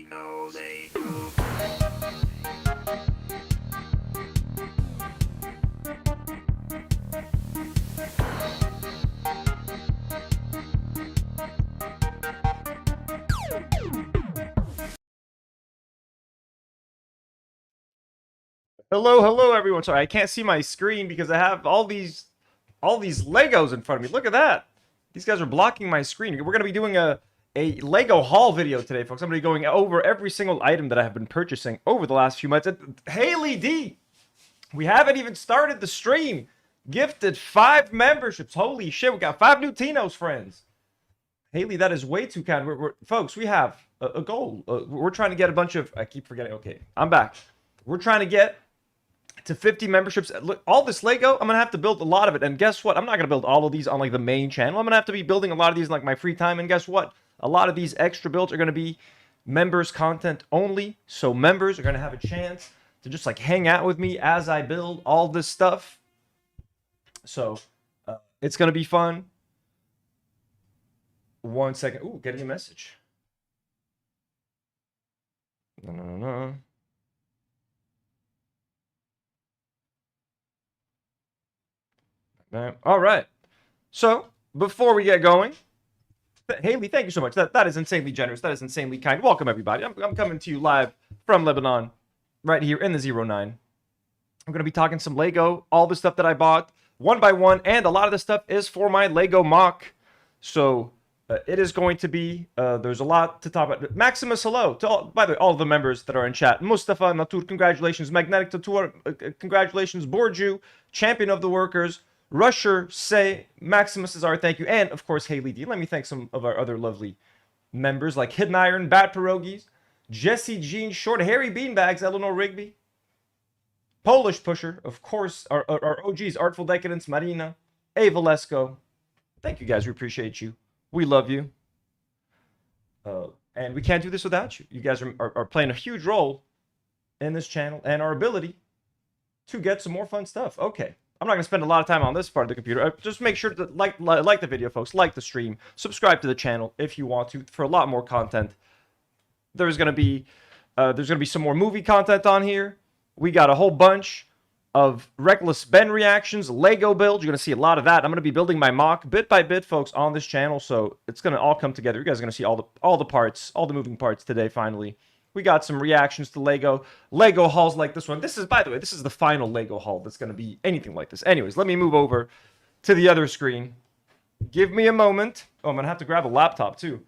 know they do. Hello, everyone. Sorry, I can't see my screen because I have all these Legos in front of me. Look at that. These guys are blocking my screen. We're gonna be doing a Lego haul video today, folks. I'm gonna be going over every single item that I have been purchasing over the last few months. Haley D, we haven't even started the stream. Gifted 5 memberships. Holy shit, we got 5 new Tino's friends. Haley, that is way too kind. Folks, we have a goal. We're trying to get a bunch of. I keep forgetting. Okay, I'm back. We're trying to get to 50 memberships. Look, all this Lego, I'm gonna have to build a lot of it. And guess what? I'm not gonna build all of these on like the main channel. I'm gonna have to be building a lot of these in like my free time. And guess what? A lot of these extra builds are gonna be members content only. So members are gonna have a chance to just like hang out with me as I build all this stuff. So it's gonna be fun. 1 second. Ooh, getting a message. No. All right. So before we get going, Haley, thank you so much. That is insanely generous. That is insanely kind. Welcome everybody. I'm coming to you live from Lebanon, right here in the 09. I'm gonna be talking some Lego, all the stuff that I bought one by one, and a lot of the stuff is for my Lego MOC. So it is going to be. There's a lot to talk about. Maximus, hello to all. By the way, all the members that are in chat. Mustafa, Natur, congratulations. Magnetic Tatur, congratulations. Borju, champion of the workers. Rusher, Say, Maximus is our thank you, and of course Haley D. Let me thank some of our other lovely members like Hidden Iron, Bat Pierogies, Jesse Jean, Short, Harry Beanbags, Eleanor Rigby, Polish Pusher, of course, our OGs, Artful Decadence, Marina, A. Valesco. Thank you guys, we appreciate you. We love you. And we can't do this without you. You guys are playing a huge role in this channel and our ability to get some more fun stuff. Okay. I'm not going to spend a lot of time on this part of the computer. Just make sure to like the video, folks. Like the stream. Subscribe to the channel if you want to for a lot more content. There's going to be some more movie content on here. We got a whole bunch of Reckless Ben reactions, Lego builds. You're going to see a lot of that. I'm going to be building my MOC bit by bit, folks, on this channel. So it's going to all come together. You guys are going to see all the parts, all the moving parts today, finally. We got some reactions to Lego hauls like this one. This is, by the way, this is the final Lego haul that's going to be anything like this. Anyways, let me move over to the other screen. Give me a moment. Oh, I'm going to have to grab a laptop, too.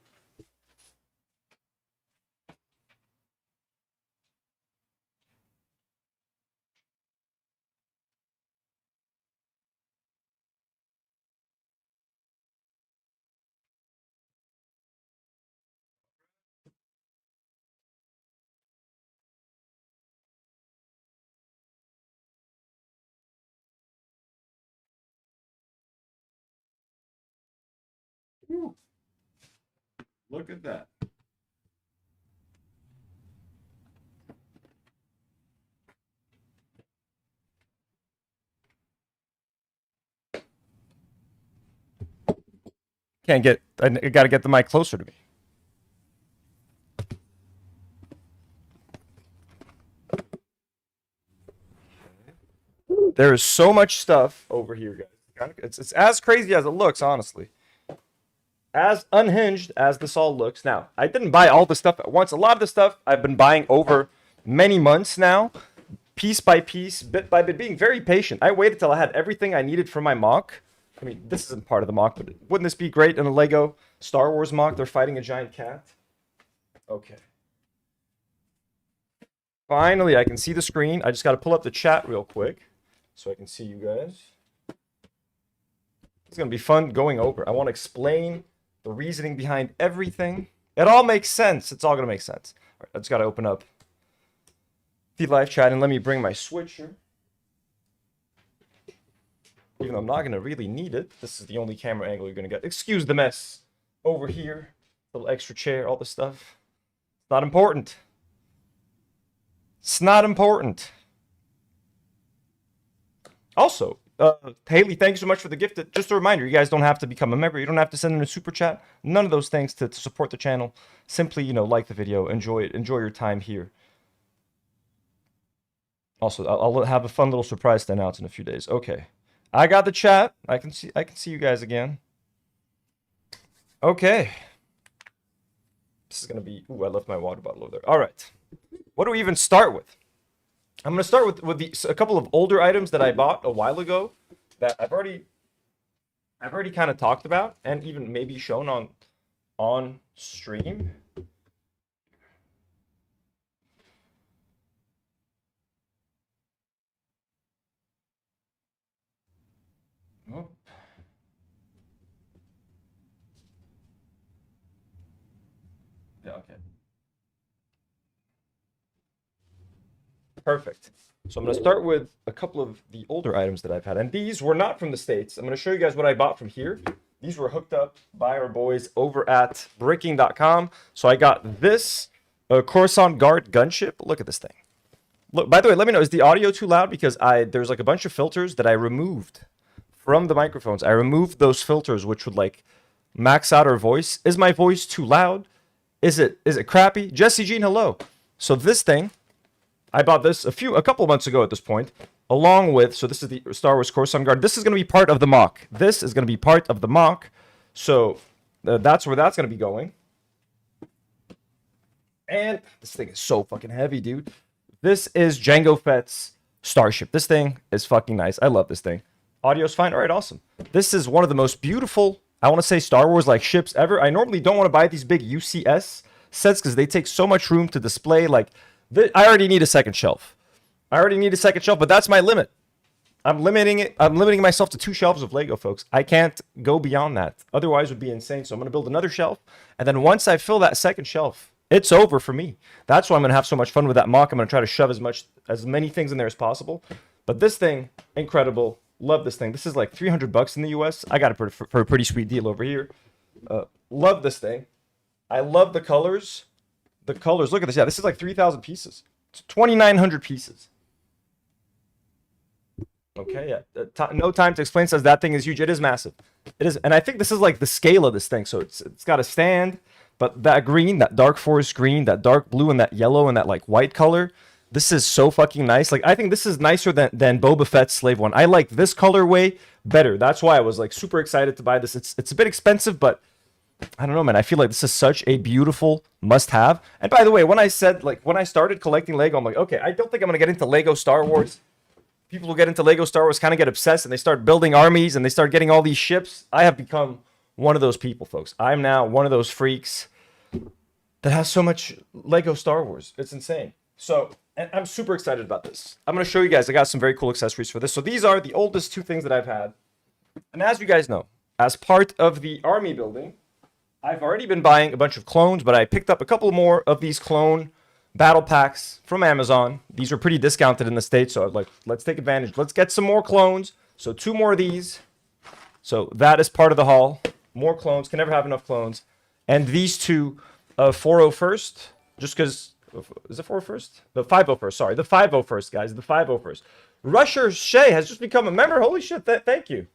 Whew. Look at that. I got to get the mic closer to me. There is so much stuff over here, guys. It's as crazy as it looks, honestly. As unhinged as this all looks. Now, I didn't buy all the stuff at once. A lot of the stuff I've been buying over many months now, piece by piece, bit by bit, being very patient. I waited till I had everything I needed for my MOC. I mean, this isn't part of the MOC, but wouldn't this be great in a Lego Star Wars MOC? They're fighting a giant cat. Okay. Finally, I can see the screen. I just got to pull up the chat real quick so I can see you guys. It's going to be fun going over. I want to explain the reasoning behind everything. It all makes sense. It's all going to make sense. All right, I just got to open up the live chat and let me bring my switcher. Even though I'm not going to really need it. This is the only camera angle you're going to get. Excuse the mess over here. Little extra chair, all this stuff. It's not important. It's not important. Also, Haley, thank you so much for the gift. Just a reminder, you guys don't have to become a member. You don't have to send in a super chat. None of those things to support the channel. Simply, like the video, enjoy it, enjoy your time here. Also, I'll have a fun little surprise to announce in a few days. Okay, I got the chat. I can see you guys again. Okay, this is gonna be. Ooh, I left my water bottle over there. All right, what do we even start with? I'm gonna start with a couple of older items that I bought a while ago that I've already kind of talked about and even maybe shown on stream. Oh. Yeah, okay. Perfect. So I'm going to start with a couple of the older items that I've had. And these were not from the States. I'm going to show you guys what I bought from here. These were hooked up by our boys over at breaking.com. So I got this Coruscant Guard gunship. Look at this thing. Look, by the way, let me know, is the audio too loud? Because there's like a bunch of filters that I removed from the microphones. I removed those filters, which would like max out our voice. Is my voice too loud? Is it crappy? Jesse Jean, hello. So this thing, I bought this a couple months ago at this point, along with, so this is the Star Wars Coruscant Guard. This is going to be part of the MOC. This is going to be part of the MOC. So that's where that's going to be going. And this thing is so fucking heavy, dude. This is Jango Fett's Starship. This thing is fucking nice. I love this thing. Audio's fine. All right, awesome. This is one of the most beautiful, I want to say, Star Wars like ships ever. I normally don't want to buy these big UCS sets because they take so much room to display. Like, I already need a second shelf. But that's my limit. I'm limiting myself to 2 shelves of Lego, folks. I can't go beyond that. Otherwise, it would be insane. So I'm going to build another shelf. And then once I fill that second shelf, it's over for me. That's why I'm going to have so much fun with that MOC. I'm going to try to shove as many things in there as possible. But this thing, incredible. Love this thing. This is like $300 in the US. I got it for a pretty sweet deal over here. Love this thing. I love the colors. The colors. Look at this. Yeah, this is like 3,000 pieces. It's 2,900 pieces. Okay, yeah. No time to explain says that thing is huge. It is massive. It is, and I think this is like the scale of this thing. So it's got a stand, but that green, that dark forest green, that dark blue, and that yellow, and that like white color. This is so fucking nice. Like, I think this is nicer than Boba Fett's Slave One. I like this colorway better. That's why I was like super excited to buy this. It's a bit expensive, but I don't know, man. I feel like this is such a beautiful must-have. And by the way, when I started collecting Lego, I'm like, okay, I don't think I'm gonna get into Lego Star Wars. People who get into Lego Star Wars kind of get obsessed and they start building armies and they start getting all these ships. I have become one of those people, folks. I'm now one of those freaks that has so much Lego Star Wars. It's insane. So, and I'm super excited about this. I'm going to show you guys. I got some very cool accessories for this. So these are the oldest 2 things that I've had. And as you guys know, as part of the army building, I've already been buying a bunch of clones, but I picked up a couple more of these clone battle packs from Amazon. These are pretty discounted in the States, so I'm like, let's take advantage. Let's get some more clones. So 2 more of these. So that is part of the haul. More clones. Can never have enough clones. And these 2 401st, just because... Is it 401st? The 501st, sorry. The 501st, guys. The 501st. Rusher Shea has just become a member. Holy shit, thank you.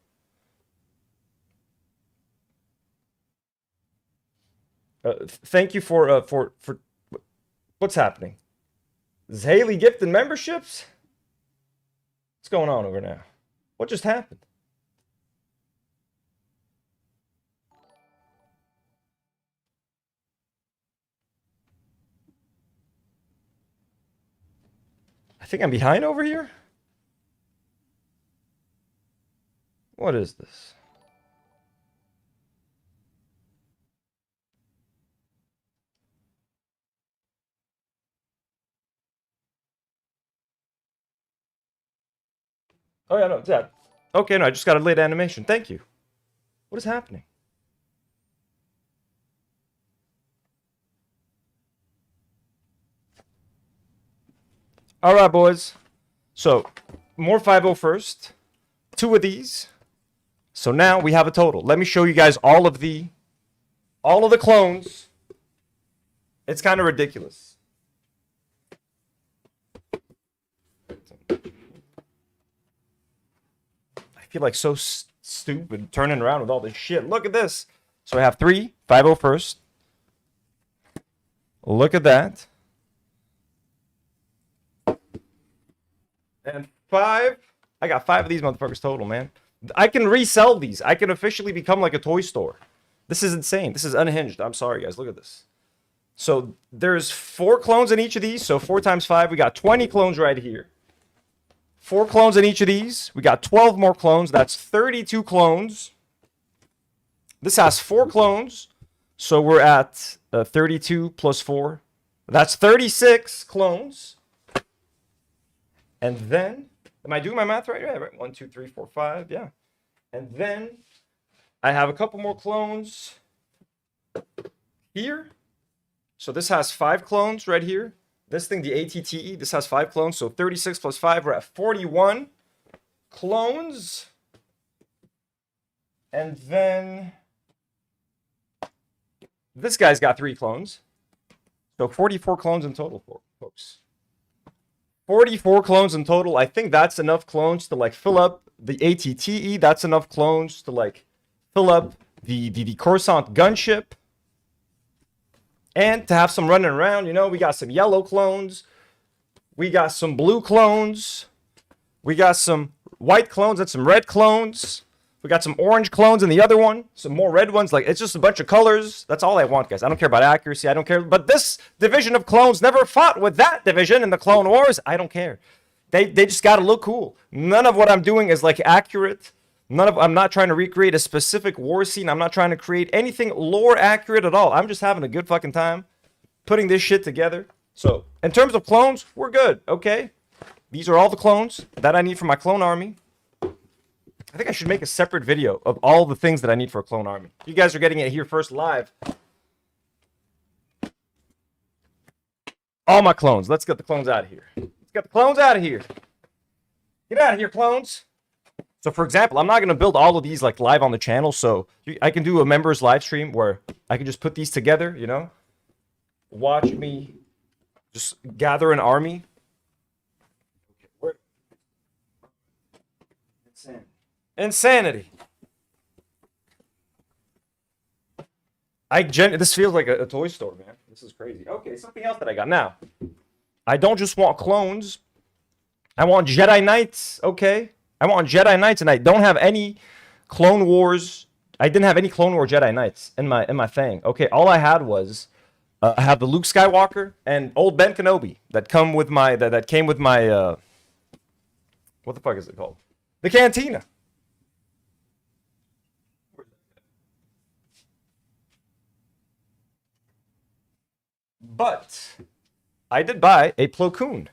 Thank you for what's happening? Is Haley gifting memberships? What's going on over now? What just happened? I think I'm behind over here. What is this? Oh, yeah, no, it's that. Okay, no, I just got a late animation. Thank you. What is happening? All right, boys. So, more 501st. 2 of these. So now we have a total. Let me show you guys all of the clones. It's kind of ridiculous. I feel like so stupid turning around with all this shit. Look at this. So I have 3, 501st. Look at that. And 5. I got 5 of these motherfuckers total, man. I can resell these. I can officially become like a toy store. This is insane. This is unhinged. I'm sorry, guys. Look at this. So there's 4 clones in each of these. So 4 times 5, we got 20 clones right here. 4 clones in each of these. We got 12 more clones. That's 32 clones. This has 4 clones. So we're at 32 plus 4. That's 36 clones. And then, am I doing my math right? Yeah, right. 1, 2, 3, 4, 5. Yeah. And then I have a couple more clones here. So this has 5 clones right here. This thing, the ATTE, this has 5 clones. So 36 plus 5, we're at 41 clones. And then this guy's got 3 clones. So 44 clones in total, folks. 44 clones in total. I think that's enough clones to like fill up the ATTE. That's enough clones to like fill up the Coruscant gunship. And to have some running around, you know, we got some yellow clones. We got some blue clones. We got some white clones and some red clones. We got some orange clones in the other one. Some more red ones. Like, it's just a bunch of colors. That's all I want, guys. I don't care about accuracy. I don't care. But this division of clones never fought with that division in the Clone Wars. I don't care. They just got to look cool. None of what I'm doing is, like, accurate. I'm not trying to recreate a specific war scene. I'm not trying to create anything lore accurate at all. I'm just having a good fucking time putting this shit together. So, in terms of clones, we're good, okay? These are all the clones that I need for my clone army. I think I should make a separate video of all the things that I need for a clone army. You guys are getting it here first live. All my clones. Let's get the clones out of here. Let's get the clones out of here. Get out of here, clones. So, for example, I'm not going to build all of these like live on the channel. So I can do a members live stream where I can just put these together, you know. Watch me just gather an army. Insanity. This feels like a toy store, man. This is crazy. Okay, something else that I got now. I don't just want clones. I want Jedi Knights, okay? I want Jedi Knights, and I don't have any Clone Wars. I didn't have any Clone War Jedi Knights in my thing. Okay, all I had was I have the Luke Skywalker and old Ben Kenobi that come with my that came with my what the fuck is it called? The Cantina. But I did buy a Plo Koon.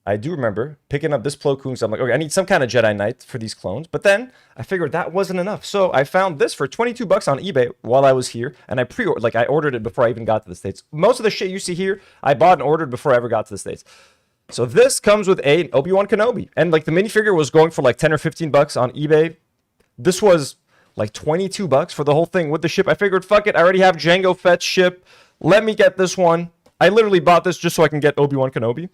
I do remember picking up this Plo Koon. So I'm like, okay, I need some kind of Jedi Knight for these clones. But then I figured that wasn't enough. So I found this for 22 bucks on eBay while I was here. And I ordered it before I even got to the States. Most of the shit you see here, I bought and ordered before I ever got to the States. So this comes with an Obi-Wan Kenobi. And like the minifigure was going for like 10 or 15 bucks on eBay. This was like 22 bucks for the whole thing with the ship. I figured, fuck it. I already have Jango Fett's ship. Let me get this one. I literally bought this just so I can get Obi-Wan Kenobi.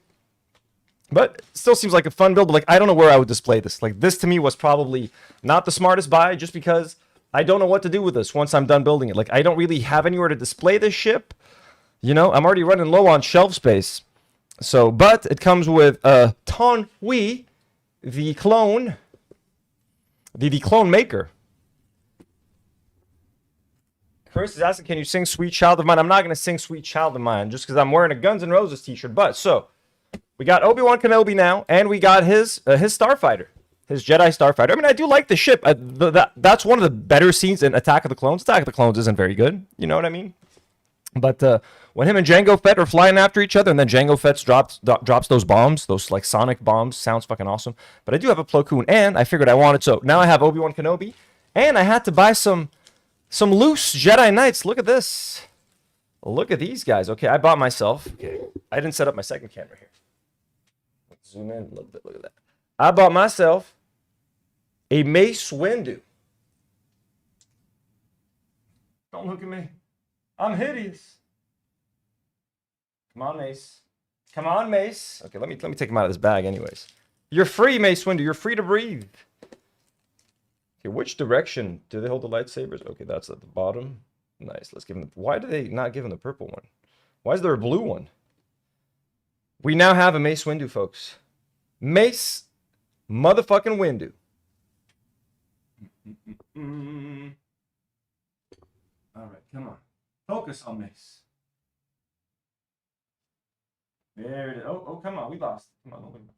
But it still seems like a fun build. But like, I don't know where I would display this. Like, this to me was probably not the smartest buy just because I don't know what to do with this once I'm done building it. Like, I don't really have anywhere to display this ship. You know, I'm already running low on shelf space. So, but it comes with Ton Wee, the clone, the clone maker. Chris is asking, can you sing Sweet Child of Mine? I'm not going to sing Sweet Child of Mine just because I'm wearing a Guns N' Roses t-shirt. But, so, we got Obi-Wan Kenobi now, and we got his Starfighter, his Jedi Starfighter. I mean, I do like the ship. That's one of the better scenes in Attack of the Clones. Attack of the Clones isn't very good. You know what I mean? But when him and Jango Fett are flying after each other, and then Jango Fett drops those bombs, those like sonic bombs, sounds fucking awesome. But I do have a Plo Koon, and I figured I wanted, so now I have Obi-Wan Kenobi, and I had to buy some loose Jedi Knights. Look at this. Look at these guys. Okay, I bought myself. Okay, I didn't set up my second camera here. Let's zoom in a little bit. Look at that. I bought myself a Mace Windu. Don't look at me. I'm hideous. Come on, Mace. Come on, Mace. Okay, let me take him out of this bag anyways. You're free, Mace Windu. You're free to breathe. Okay, which direction do they hold the lightsabers? Okay, that's at the bottom. Nice. Let's give them. Why do they not give them the purple one? Why is there a blue one? We now have a Mace Windu, folks. Mace motherfucking Windu. All right, come on. Focus on Mace. There it is. Oh, come on. We lost. Come on, don't win.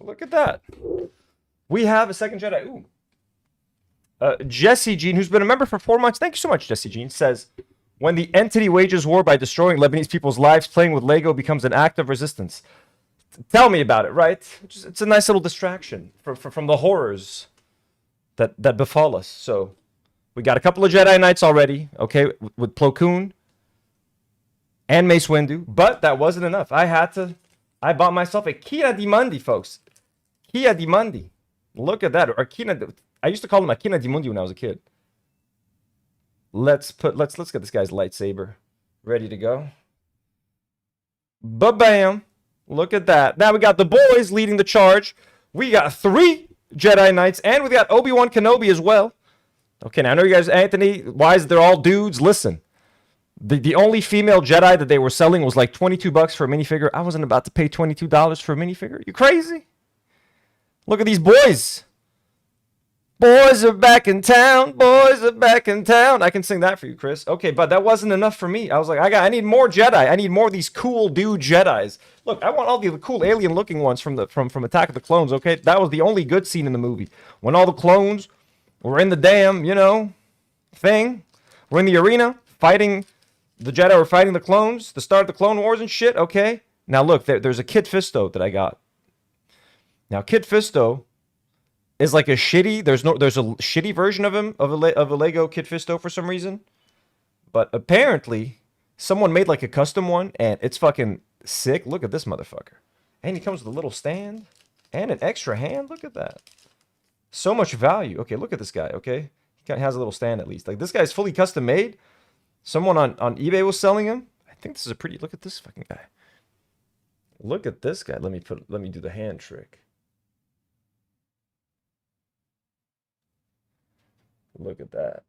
Look at that. We have a second Jedi. Ooh. Jesse Jean, who's been a member for 4 months. Thank you so much, Jesse Jean, says, when the entity wages war by destroying Lebanese people's lives, playing with Lego becomes an act of resistance. Tell me about it, right? It's a nice little distraction from the horrors that befall us. So we got a couple of Jedi Knights already, okay, with Plo Koon and Mace Windu, but that wasn't enough. I bought myself a Kina di Mundi, folks. Kia di Mundi. Look at that. Or Kina. I used to call him a Kina di Mundi when I was a kid. Let's get this guy's lightsaber ready to go. Ba-bam. Look at that. Now we got the boys leading the charge. We got 3 Jedi Knights, and we got Obi-Wan Kenobi as well. Okay, now I know you guys, Anthony, why is they're all dudes? Listen, the only female Jedi that they were selling was like $22 for a minifigure. I wasn't about to pay $22 for a minifigure. You crazy? Look at these boys. Boys are back in town. Boys are back in town. I can sing that for you, Chris. Okay, but that wasn't enough for me. I was like, I need more Jedi. I need more of these cool dude Jedis. Look, I want all the cool alien-looking ones from Attack of the Clones. Okay, that was the only good scene in the movie when all the clones were in the damn, thing. We're in the arena fighting. The Jedi were fighting the clones. The start of the Clone Wars and shit. Okay, now look, there's a Kit Fisto that I got. Now Kit Fisto is like a shitty. There's a shitty version of him of a Lego Kit Fisto for some reason, but apparently someone made like a custom one and it's fucking sick. Look at this motherfucker, and he comes with a little stand and an extra hand. Look at that, so much value. Okay, look at this guy. Okay, he kind of has a little stand at least. Like this guy's fully custom made. Someone on eBay was selling him. I think this is a pretty. Look at this fucking guy. Look at this guy. Let me do the hand trick. Look at that.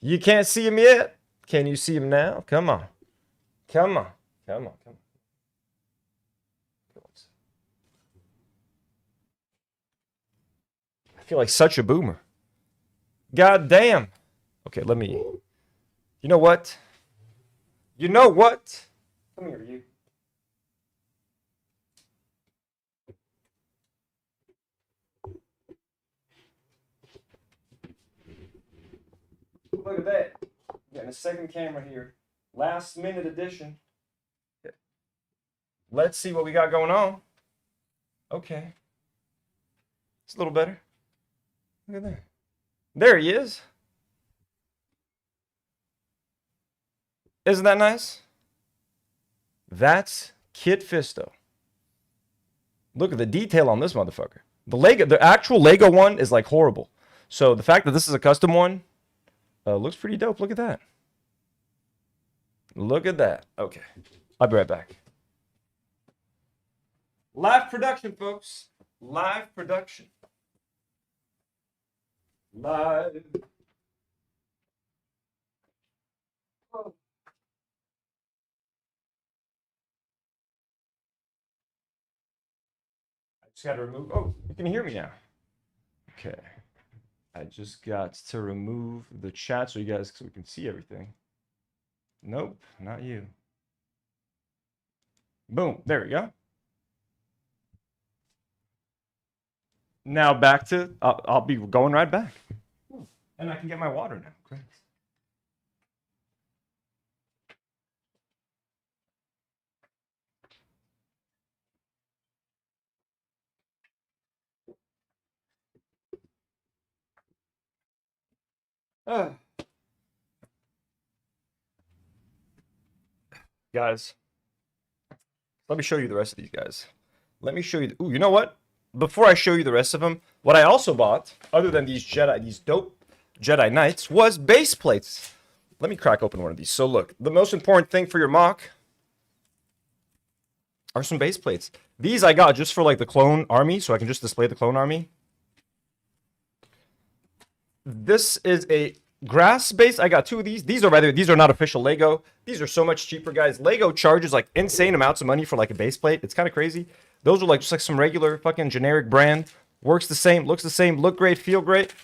You can't see him yet. Can you see him now? Come on. Come on. Come on. Come on. I feel like such a boomer. God damn. Okay, let me. You know what? You know what? Come here, you. Look at that. Getting a second camera here. Last minute edition. Let's see what we got going on. Okay. It's a little better. Look at that. There he is. Isn't that nice? That's Kit Fisto. Look at the detail on this motherfucker. The actual Lego one is like horrible. So the fact that this is a custom one looks pretty dope. Look at that. Look at that. Okay. I'll be right back. Live production, folks. Live production. Live. Oh. I just got to remove. Oh, you can hear me now. Okay. I just got to remove the chat so you guys so we can see everything. Nope, not you. Boom, there we go. Now back to, I'll be going right back. And I can get my water now. Great. Guys, let me show you the rest of these guys. Let me show you. Ooh, you know what? Before I show you the rest of them, what I also bought, other than these dope Jedi Knights, was base plates. Let me crack open one of these. So look, the most important thing for your MOC are some base plates. These I got just for like the clone army, so I can just display the clone army. This is a grass base. I got 2 of these. These are not official Lego. These are so much cheaper, guys. Lego charges like insane amounts of money for like a base plate. It's kind of crazy. Those are like just like some regular fucking generic brand. Works the same, looks the same, look great, feel great.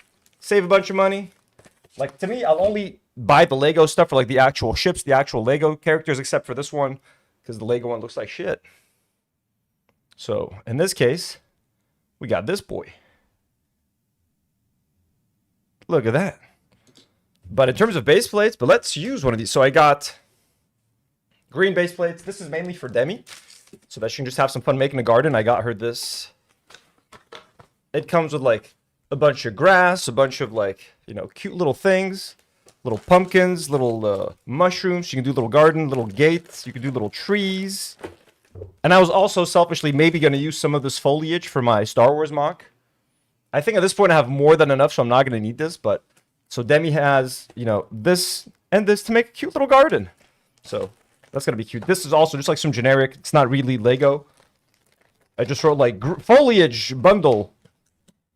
Save a bunch of money. Like, to me, I'll only buy the Lego stuff for like the actual ships, the actual Lego characters, except for this one, because the Lego one looks like shit. So, in this case, we got this boy. Look at that. But in terms of base plates, but let's use one of these. So I got green base plates. This is mainly for Demi, so that she can just have some fun making a garden. I got her this. It comes with like a bunch of grass, a bunch of like, you know, cute little things, little pumpkins, little mushrooms. You can do little garden, little gates. You can do little trees. And I was also selfishly maybe going to use some of this foliage for my Star Wars MOC. I think at this point I have more than enough, so I'm not going to need this. But so Demi has, you know, this and this to make a cute little garden. So that's going to be cute. This is also just like some generic. It's not really Lego. I just wrote like foliage bundle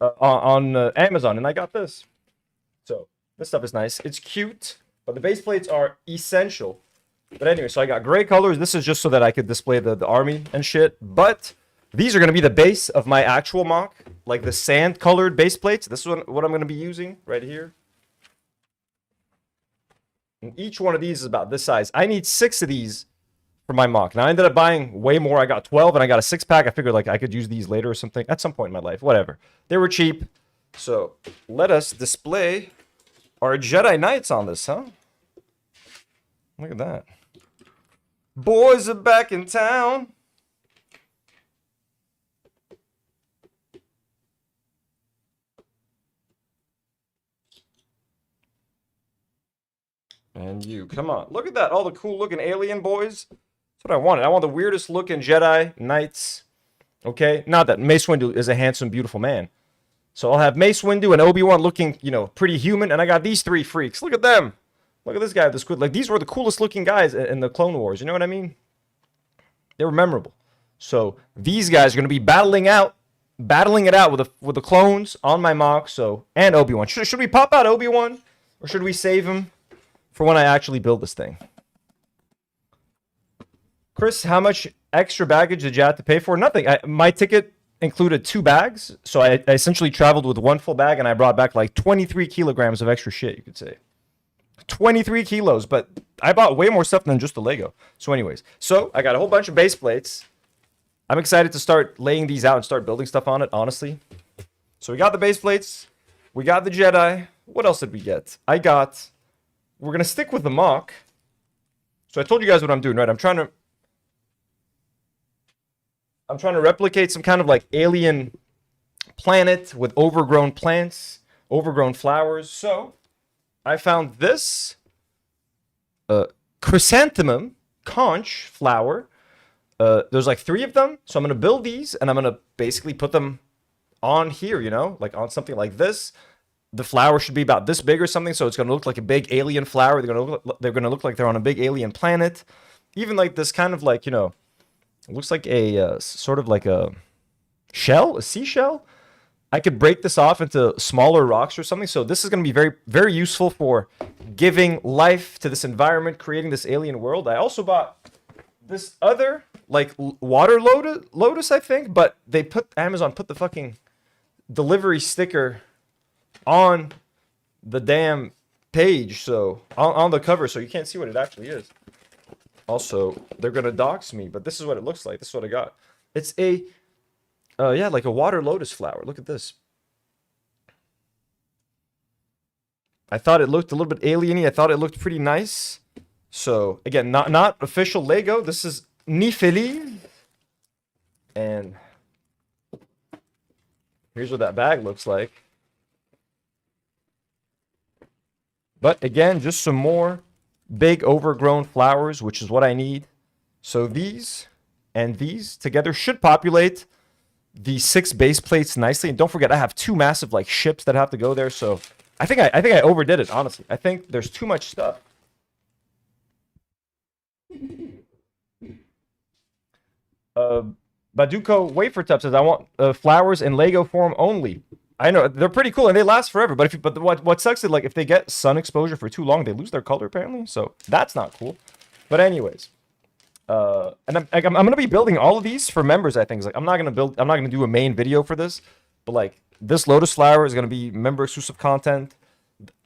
on Amazon, and I got this. So this stuff is nice. It's cute, but the base plates are essential. But anyway, so I got gray colors. This is just so that I could display the army and shit. But these are going to be the base of my actual MOC, like the sand-colored base plates. This is what I'm going to be using right here. And each one of these is about this size. I need 6 of these for my MOC. Now, I ended up buying way more. I got 12, and I got a 6-pack. I figured like I could use these later or something at some point in my life. Whatever. They were cheap. So let us display our Jedi Knights on this, huh? Look at that. Boys are back in town. And you, come on. Look at that. All the cool looking alien boys. That's what I wanted. I want the weirdest looking Jedi Knights. Okay? Not that Mace Windu is a handsome, beautiful man. So I'll have Mace Windu and Obi-Wan looking, you know, pretty human. And I got these 3 freaks. Look at them. Look at this guy with the squid. Like, these were the coolest looking guys in the Clone Wars. You know what I mean? They were memorable. So these guys are going to be battling it out with the clones on my MOC. So, and Obi-Wan. Should we pop out Obi-Wan? Or should we save him for when I actually build this thing? Chris, how much extra baggage did you have to pay for? Nothing. My ticket included 2 bags. So I essentially traveled with 1 full bag, and I brought back like 23 kilograms of extra shit, you could say. 23 kilos, but I bought way more stuff than just the Lego. So anyways, so I got a whole bunch of base plates. I'm excited to start laying these out and start building stuff on it, honestly. So we got the base plates. We got the Jedi. What else did we get? We're going to stick with the MOC. So I told you guys what I'm doing, right? I'm trying to replicate some kind of like alien planet with overgrown plants, overgrown flowers. So I found this chrysanthemum conch flower. There's like 3 of them. So I'm going to build these, and I'm going to basically put them on here, you know, like on something like this. The flower should be about this big or something, so it's going to look like a big alien flower. They're going to look like they're on a big alien planet. Even like this kind of like, you know, it looks like a sort of like a shell, a seashell. I could break this off into smaller rocks or something. So this is going to be very, very useful for giving life to this environment, creating this alien world. I also bought this other like water lotus, I think, but Amazon put the fucking delivery sticker on the damn page, so on the cover, so you can't see what it actually is. Also, they're gonna dox me, but this is what it looks like. This is what I got. It's a yeah, like a water lotus flower. Look at this. I thought it looked a little bit alien-y. I thought it looked pretty nice. So again, not official Lego. This is Nifeli. And here's what that bag looks like. But again, just some more big overgrown flowers, which is what I need. So these and these together should populate the 6 base plates nicely. And don't forget, I have 2 massive like ships that have to go there. So I think I overdid it, honestly. I think there's too much stuff. Baduko Wafer Tub says, I want flowers in Lego form only. I know they're pretty cool and they last forever, but what sucks is like if they get sun exposure for too long, they lose their color apparently. So that's not cool. But anyways, and I'm gonna be building all of these for members. I think like I'm not gonna do a main video for this, but like this lotus flower is gonna be member exclusive content,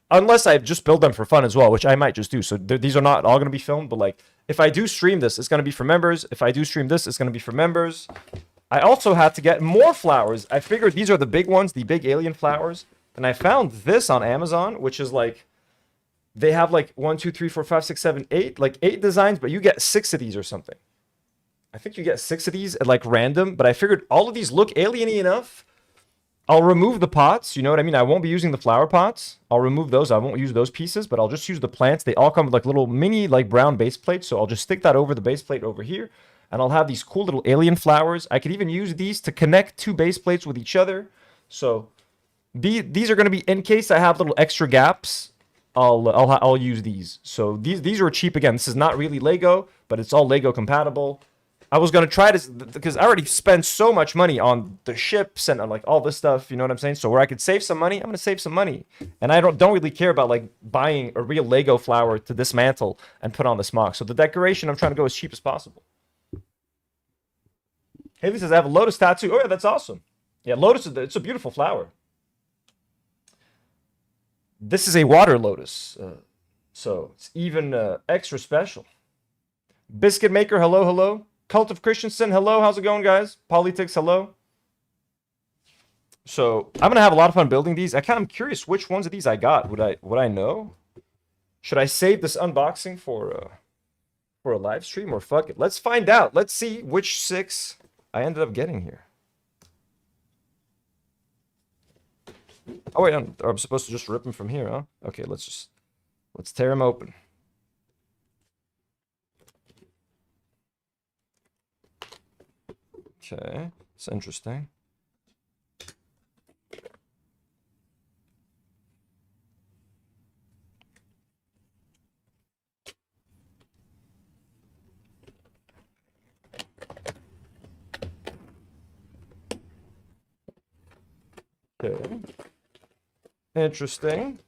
unless I just build them for fun as well, which I might just do. So these are not all gonna be filmed, but like if I do stream this, it's gonna be for members. If I do stream this, it's gonna be for members. I also had to get more flowers. I figured these are the big ones, the big alien flowers. And I found this on Amazon, which is like, they have like 1, 2, 3, 4, 5, 6, 7, 8, like 8 designs, but you get 6 of these or something. I think you get 6 of these at like random, but I figured all of these look alien-y enough. I'll remove the pots, you know what I mean? I won't be using the flower pots. I'll remove those. I won't use those pieces, but I'll just use the plants. They all come with like little mini like brown base plates, so I'll just stick that over the base plate over here. And I'll have these cool little alien flowers. I could even use these to connect 2 base plates with each other. So these are going to be, in case I have little extra gaps, I'll use these. So these are cheap again. This is not really Lego, but it's all Lego compatible. I was going to try this because I already spent so much money on the ships and on like all this stuff, you know what I'm saying? So where I could save some money, I'm going to save some money. And I don't really care about like buying a real Lego flower to dismantle and put on this MOC. So the decoration, I'm trying to go as cheap as possible. Haley says, I have a lotus tattoo. Oh, yeah, that's awesome. Yeah, lotus, it's a beautiful flower. This is a water lotus. So it's even extra special. Biscuit Maker, hello, hello. Cult of Christensen, hello. How's it going, guys? Politics, hello. So I'm going to have a lot of fun building these. I'm curious which ones of these I got. Would I know? Should I save this unboxing for a live stream or fuck it? Let's find out. Let's see which 6... I ended up getting here. Oh wait, I'm supposed to just rip them from here, huh? Okay, let's tear them open. Okay, it's interesting. Okay. Interesting.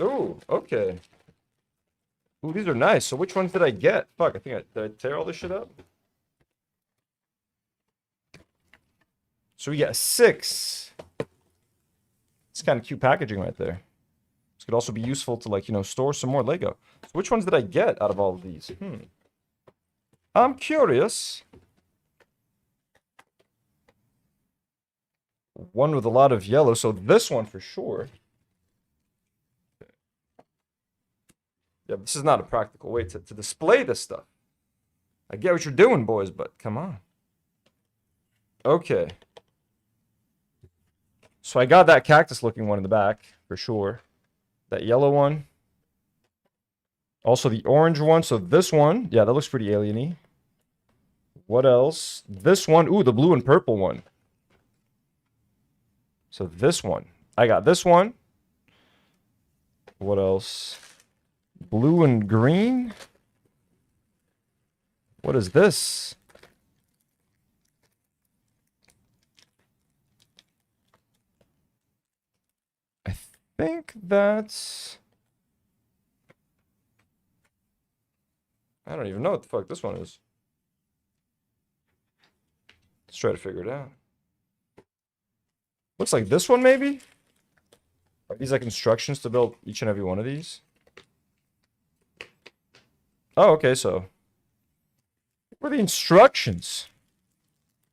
Ooh, okay. Ooh, these are nice. So which ones did I get? Fuck, did I tear all this shit up? So we got 6. It's kind of cute packaging right there. This could also be useful to like, you know, store some more Lego. So which ones did I get out of all of these? I'm curious. One with a lot of yellow, so this one for sure. Yeah, this is not a practical way to display this stuff. I get what you're doing, boys, but come on. Okay. So I got that cactus-looking one in the back, for sure. That yellow one. Also the orange one, so this one. Yeah, that looks pretty alien-y. What else? This one. Ooh, the blue and purple one. So this one. I got this one. What else? Blue and green. What is this? I think that's... I don't even know what the fuck this one is. Let's try to figure it out. Looks like this one, maybe? Are these like instructions to build each and every one of these? Oh, okay, so... What are the instructions?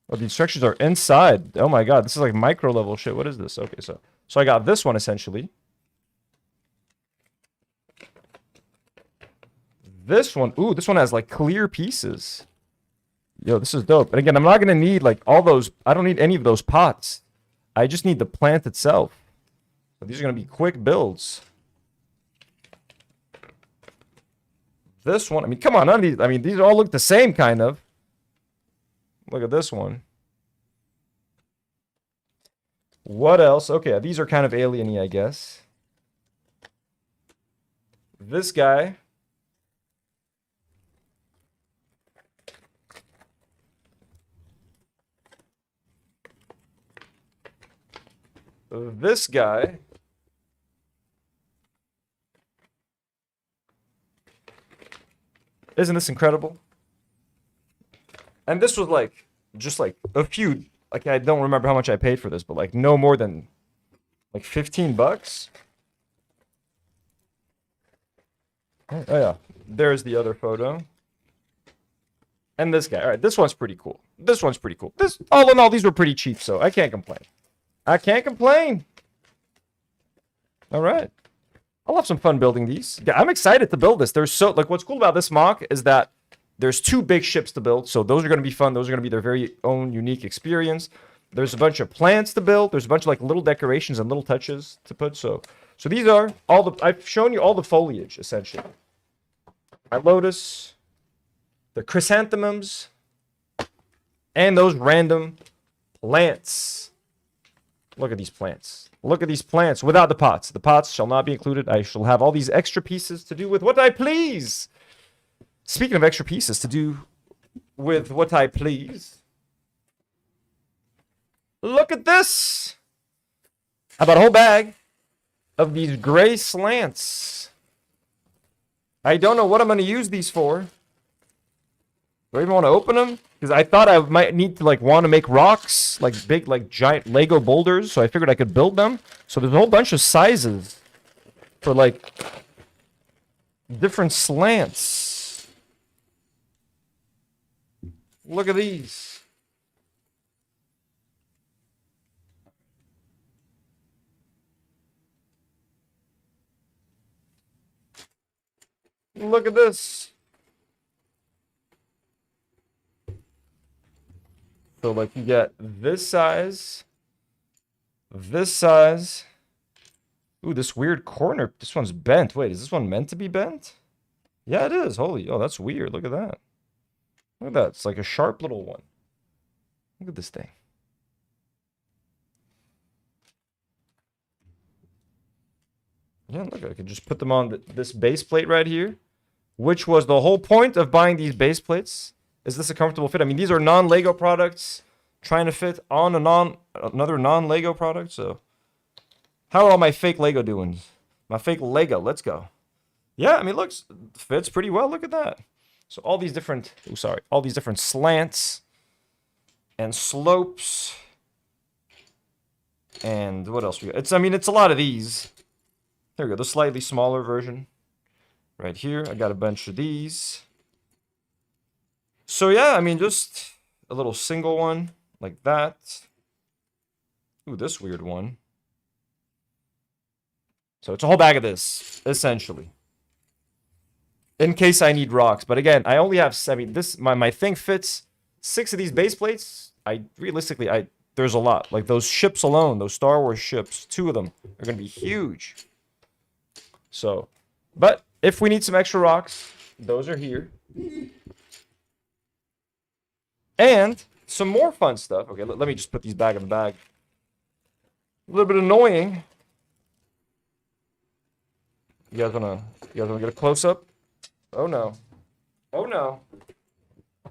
Oh, the instructions are inside. Oh my god, this is like micro level shit. What is this? Okay, so I got this one, essentially. This one, ooh, this one has like clear pieces. Yo, this is dope. And again, I'm not gonna need like all those... I don't need any of those pots. I just need the plant itself. So these are going to be quick builds. This one, I mean, come on, none of these, I mean, these all look the same, kind of. Look at this one. What else? Okay, these are kind of alien-y, I guess. This guy. this guy. Isn't this incredible? And this was like, just like a few, like I don't remember how much I paid for this, but like no more than like 15 bucks. Oh yeah, there's the other photo. And this guy. All right, this one's pretty cool. This one's pretty cool. This, all in all, these were pretty cheap, so I can't complain. I can't complain. All right. I'll have some fun building these. Yeah, I'm excited to build this. There's so, like, what's cool about this MOC is that there's 2 big ships to build, so those are going to be fun. Those are going to be their very own unique experience. There's a bunch of plants to build. There's a bunch of, like, little decorations and little touches to put. So these are all the, I've shown you all the foliage, essentially. My lotus, the chrysanthemums, and those random plants. Look at these plants. Look at these plants without the pots. The pots shall not be included. I shall have all these extra pieces to do with what I please. Speaking of extra pieces to do with what I please. Look at this. I bought a whole bag of these gray slants. I don't know what I'm going to use these for. Do I even want to open them? Because I thought I might need to, like, want to make rocks, like big, like giant Lego boulders. So I figured I could build them. So there's a whole bunch of sizes for, like, different slants. Look at these. Look at this. So, like, you get this size. Ooh, this weird corner. This one's bent. Wait, is this one meant to be bent? Yeah, it is. Holy, oh, that's weird. Look at that. Look at that. It's like a sharp little one. Look at this thing. Yeah, look, I could just put them on this base plate right here, which was the whole point of buying these base plates. Is this a comfortable fit? I mean, these are non-Lego products trying to fit on another non-Lego product. So, how are all my fake Lego doing? My fake Lego. Let's go. Yeah, I mean, looks fits pretty well. Look at that. So all these different, all these different slants and slopes. And what else we got? I mean, it's a lot of these. There we go. The slightly smaller version. Right here, I got a bunch of these. So yeah, I mean, just a little single one like that. Ooh, this weird one. So it's a whole bag of this, essentially. In case I need rocks. But again, I only have, I mean, this, my thing fits 6 of these base plates. There's a lot. Like those ships alone, those Star Wars ships, 2 of them are going to be huge. So, but if we need some extra rocks, those are here. And some more fun stuff. Okay, let me just put these back in the bag. A little bit annoying. You guys wanna get a close up? Oh no. Oh no.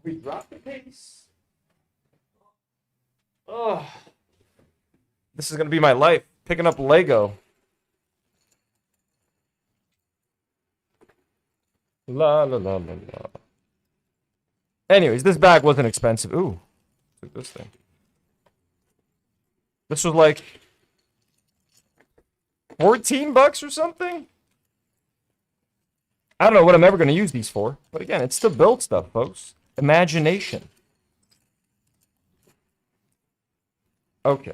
We dropped the case. Oh. This is gonna be my life. Picking up Lego. La la la la la. Anyways, this bag wasn't expensive. Ooh, look at this thing. This was like 14 bucks or something. I don't know what I'm ever going to use these for, but again, it's to build stuff, folks. Imagination. Okay.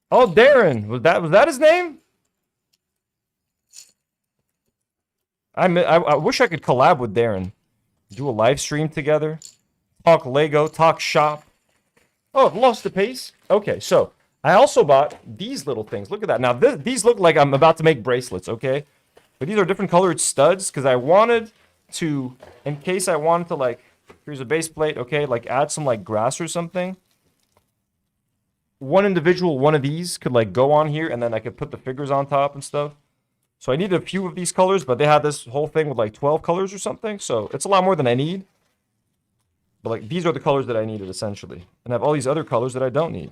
Oh, Darren, was that his name? I wish I could collab with Darren. Do a live stream together. Talk Lego, talk shop. Oh, I've lost the pace. Okay, so I also bought these little things. Look at that. Now, these look like I'm about to make bracelets, okay? But these are different colored studs because I wanted to, in case I wanted to, like, here's a base plate, okay? Like, add some, like, grass or something. One individual one of these could, like, go on here, and then I could put the figures on top and stuff. So I needed a few of these colors, but they had this whole thing with like 12 colors or something. So it's a lot more than I need. But like these are the colors that I needed essentially. And I have all these other colors that I don't need.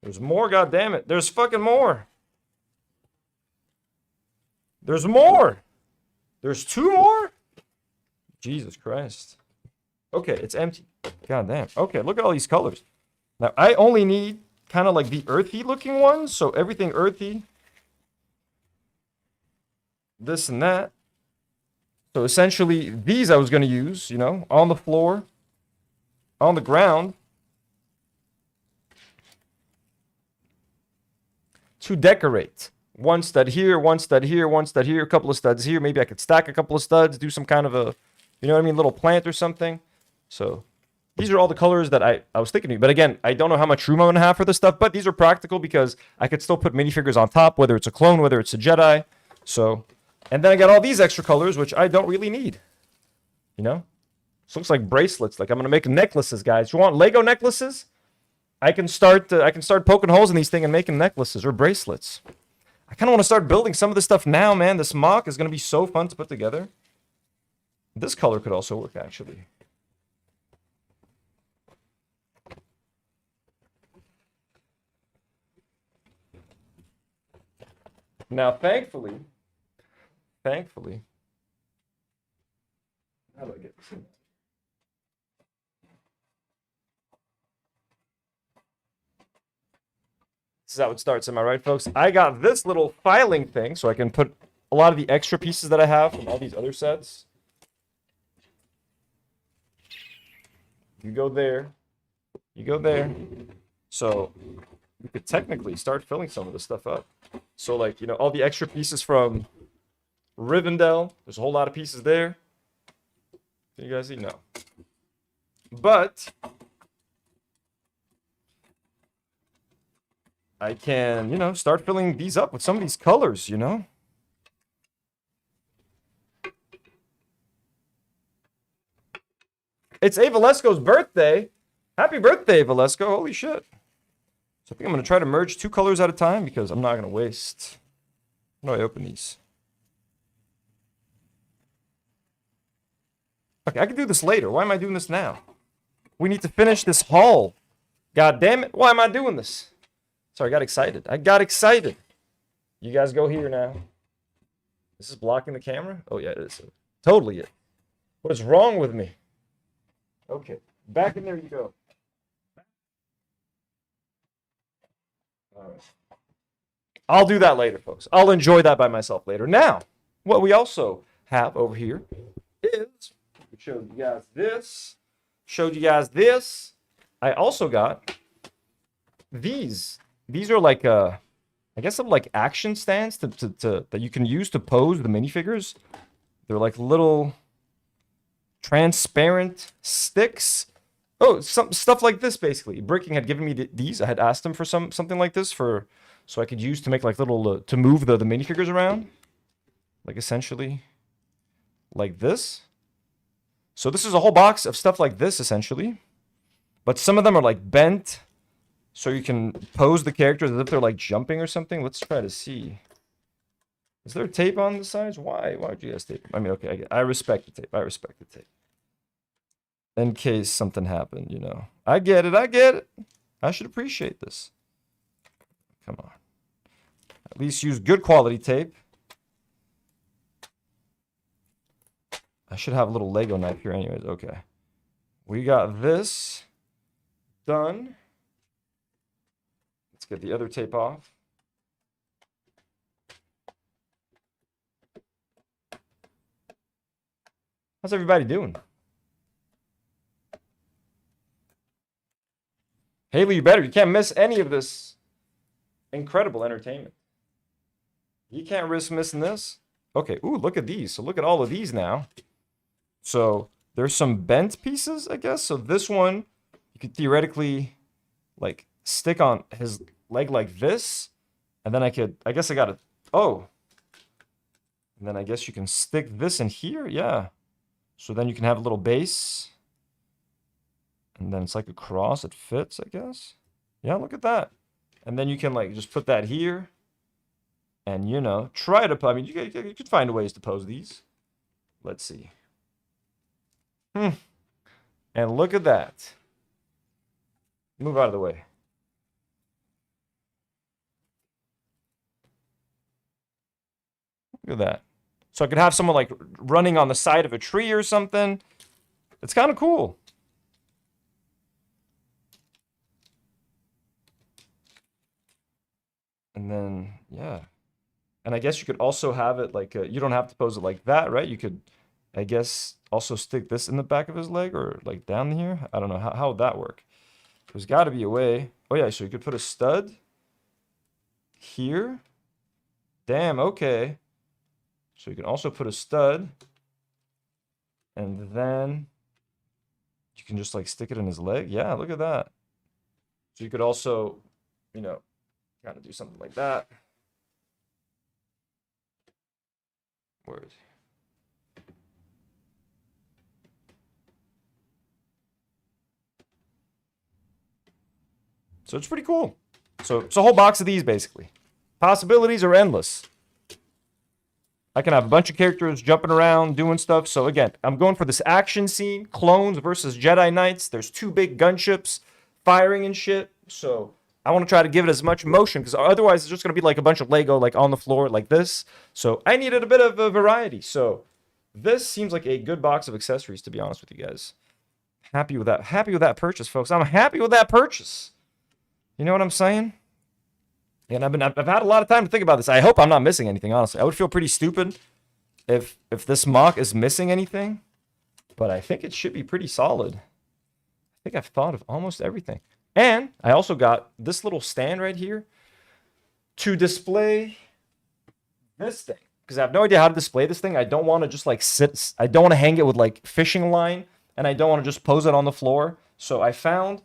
There's more, goddammit. There's fucking more. There's more. There's 2 more? Jesus Christ. Okay, it's empty. God damn. Okay, look at all these colors. Now, I only need kind of like the earthy looking ones. So everything earthy. This and that. So essentially, these I was going to use, you know, on the floor, on the ground, to decorate. One stud here, one stud here, one stud here, a couple of studs here. Maybe I could stack a couple of studs, do some kind of a, you know what I mean, little plant or something. So these are all the colors that I was thinking of. But again, I don't know how much room I'm going to have for this stuff, but these are practical because I could still put minifigures on top, whether it's a clone, whether it's a Jedi. So, and then I got all these extra colors, which I don't really need. You know? This looks like bracelets. Like I'm going to make necklaces, guys. You want Lego necklaces? I can start poking holes in these things and making necklaces or bracelets. I kind of want to start building some of this stuff now, man. This MOC is going to be so fun to put together. This color could also work, actually. Now, thankfully, how do I get this in? This is how it starts, am I right, folks? I got this little filing thing so I can put a lot of the extra pieces that I have from all these other sets. You go there. You go there. So we could technically start filling some of this stuff up. So, like, you know, all the extra pieces from Rivendell. There's a whole lot of pieces there. Can you guys see? No. But I can, you know, start filling these up with some of these colors, you know? It's A. Valesco's birthday. Happy birthday, Valesco. Holy shit. So I think I'm going to try to merge 2 colors at a time because I'm not going to waste. How do I open these? Okay, I can do this later. Why am I doing this now? We need to finish this haul. God damn it. Why am I doing this? Sorry, I got excited. I got excited. You guys go here now. This is blocking the camera? Oh, yeah, it is. Totally it. What is wrong with me? Okay, back in there you go. All right. I'll do that later, folks. I'll enjoy that by myself later. Now, what we also have over here is, we showed you guys this, showed you guys this. I also got these. These are like, I guess some like action stands that you can use to pose the minifigures. They're like little transparent sticks. Oh, some stuff like this, basically. Breaking had given me these. I had asked him for something like this so I could use to make like little, to move the minifigures around. Like essentially like this. So this is a whole box of stuff like this, essentially. But some of them are like bent. So you can pose the characters as if they're like jumping or something. Let's try to see. Is there tape on the sides? Why? Why would you guys tape? I mean, okay, I respect the tape. I respect the tape. In case something happened, you know. I get it. I get it. I should appreciate this. Come on. At least use good quality tape. I should have a little Lego knife here anyways. Okay. We got this done. Let's get the other tape off. How's everybody doing? Haley, you better. You can't miss any of this incredible entertainment. You can't risk missing this. Okay, ooh, look at these. So look at all of these now. So there's some bent pieces, I guess. So this one, you could theoretically, like, stick on his leg like this. And then I guess I got it. Oh. And then I guess you can stick this in here. Yeah. So then you can have a little base. And then it's like a cross. It fits, I guess. Yeah, look at that. And then you can like just put that here. And, you know, try to... I mean, you could find ways to pose these. Let's see. And look at that. Move out of the way. Look at that. So I could have someone like running on the side of a tree or something. It's kind of cool. And then, yeah. And I guess you could also have it like, you don't have to pose it like that, right? You could, I guess, also stick this in the back of his leg or like down here. I don't know. How would that work? There's got to be a way. Oh, yeah. So you could put a stud here. Damn. Okay. So you can also put a stud. And then you can just like stick it in his leg. Yeah, look at that. So you could also, you know, kind of do something like that. Where is he? So it's pretty cool. So it's a whole box of these basically. Possibilities are endless. I can have a bunch of characters jumping around, doing stuff. So again, I'm going for this action scene. Clones versus Jedi Knights. There's two big gunships firing and shit. So I want to try to give it as much motion because otherwise it's just going to be like a bunch of Lego like on the floor like this. So I needed a bit of a variety. So this seems like a good box of accessories, to be honest with you guys. Happy with that. Happy with that purchase, folks. I'm happy with that purchase. You know what I'm saying? And I've had a lot of time to think about this. I hope I'm not missing anything, honestly. I would feel pretty stupid if this MOC is missing anything. But I think it should be pretty solid. I think I've thought of almost everything. And I also got this little stand right here to display this thing. Because I have no idea how to display this thing. I don't want to just like sit. I don't want to hang it with like fishing line. And I don't want to just pose it on the floor. So I found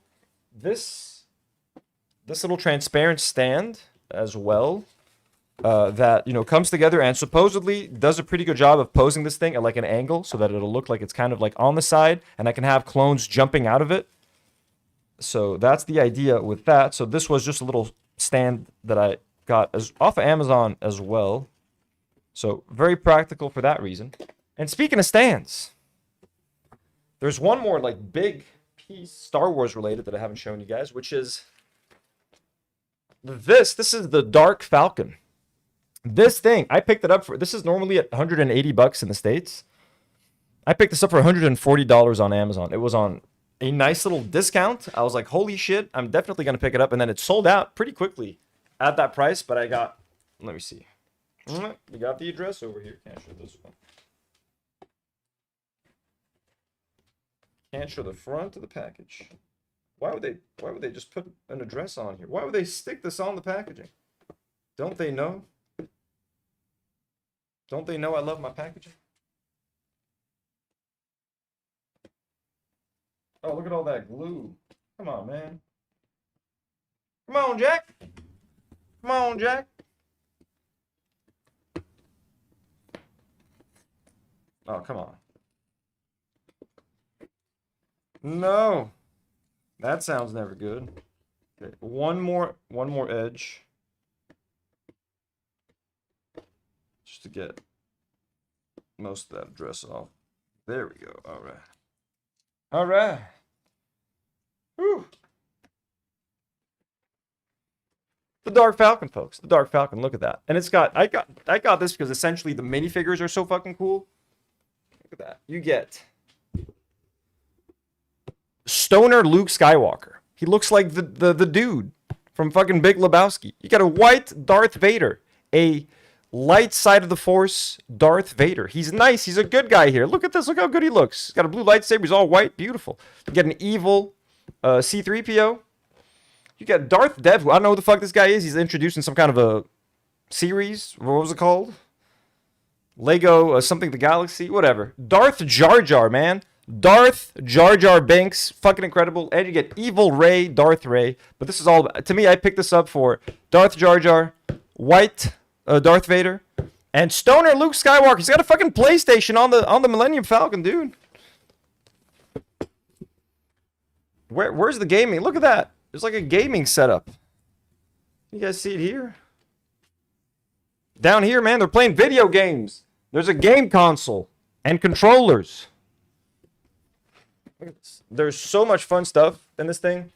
this little transparent stand as well, that, you know, comes together and supposedly does a pretty good job of posing this thing at like an angle so that it'll look like it's kind of like on the side and I can have clones jumping out of it. So that's the idea with that. So this was just a little stand that I got off of Amazon as well. So very practical for that reason. And speaking of stands, there's one more like big piece Star Wars related that I haven't shown you guys, which is this is the Dark Falcon. This thing, I picked it up for, this is normally at $180 in the States. I picked this up for $140 on Amazon. It was on a nice little discount. I was like, holy shit, I'm definitely going to pick it up. And then it sold out pretty quickly at that price. But I got, let me see. We got the address over here. Can't show this one. Can't show the front of the package. Why would they just put an address on here? Why would they stick this on the packaging? Don't they know? Don't they know I love my packaging? Oh, look at all that glue. Come on, man. Come on, Jack. Come on, Jack. Oh, come on. No. That sounds never good. Okay, one more edge. Just to get most of that dress off. There we go. All right. All right. Whew. The Dark Falcon, folks. The Dark Falcon. Look at that. And it's got, I got this because essentially the minifigures are so fucking cool. Look at that. You get Stoner Luke Skywalker. He looks like the dude from fucking Big Lebowski. You got a white Darth Vader. A light side of the Force Darth Vader. He's nice. He's a good guy here. Look at this. Look how good he looks. He's got a blue lightsaber. He's all white. Beautiful. You get an evil C-3PO. You got Darth Dev, who I don't know who the fuck this guy is. He's introduced in some kind of a series. What was it called? Lego something the Galaxy. Whatever. Darth Jar Jar, man. Darth Jar Jar Binks, fucking incredible. And you get Evil Ray, Darth Ray. But this is all, to me, I picked this up for Darth Jar Jar, White Darth Vader, and Stoner Luke Skywalker. He's got a fucking PlayStation on the Millennium Falcon, dude. Where's the gaming? Look at that. There's like a gaming setup. You guys see it here? Down here, man, they're playing video games. There's a game console and controllers. Look at this. There's so much fun stuff in this thing.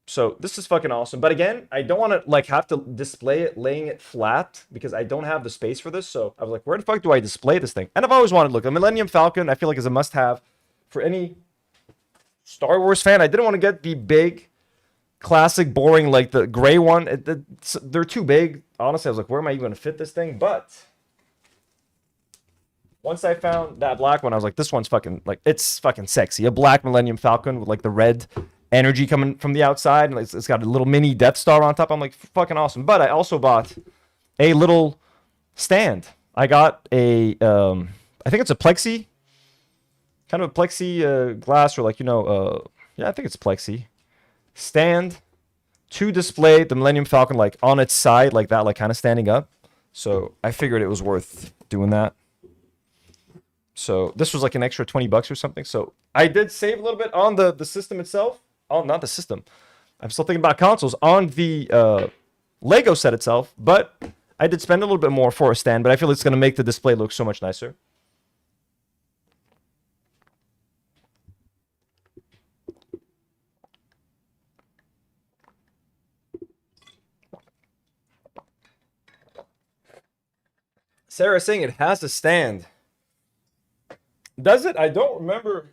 So this is fucking awesome. But again, I don't want to like have to display it laying it flat because I don't have the space for this. So I was like, where the fuck do I display this thing? And I've always wanted to look. A Millennium Falcon, I feel like is a must-have for any Star Wars fan. I didn't want to get the big, classic, boring, like the gray one. They're too big. Honestly, I was like, where am I even going to fit this thing? But once I found that black one, I was like, this one's fucking, like, it's fucking sexy. A black Millennium Falcon with like the red energy coming from the outside, and it's got a little mini Death Star on top. I'm like, fucking awesome. But I also bought a little stand. I got a I think it's a plexi, kind of a plexi glass, or like, you know, yeah, I think it's plexi stand to display the Millennium Falcon like on its side, like that, like kind of standing up. So I figured it was worth doing that. So this was like an extra $20 or something. So I did save a little bit on the system itself. Oh, not the system. I'm still thinking about consoles on the Lego set itself, but I did spend a little bit more for a stand, but I feel it's going to make the display look so much nicer. Sarah's saying it has a stand. Does it? I don't remember.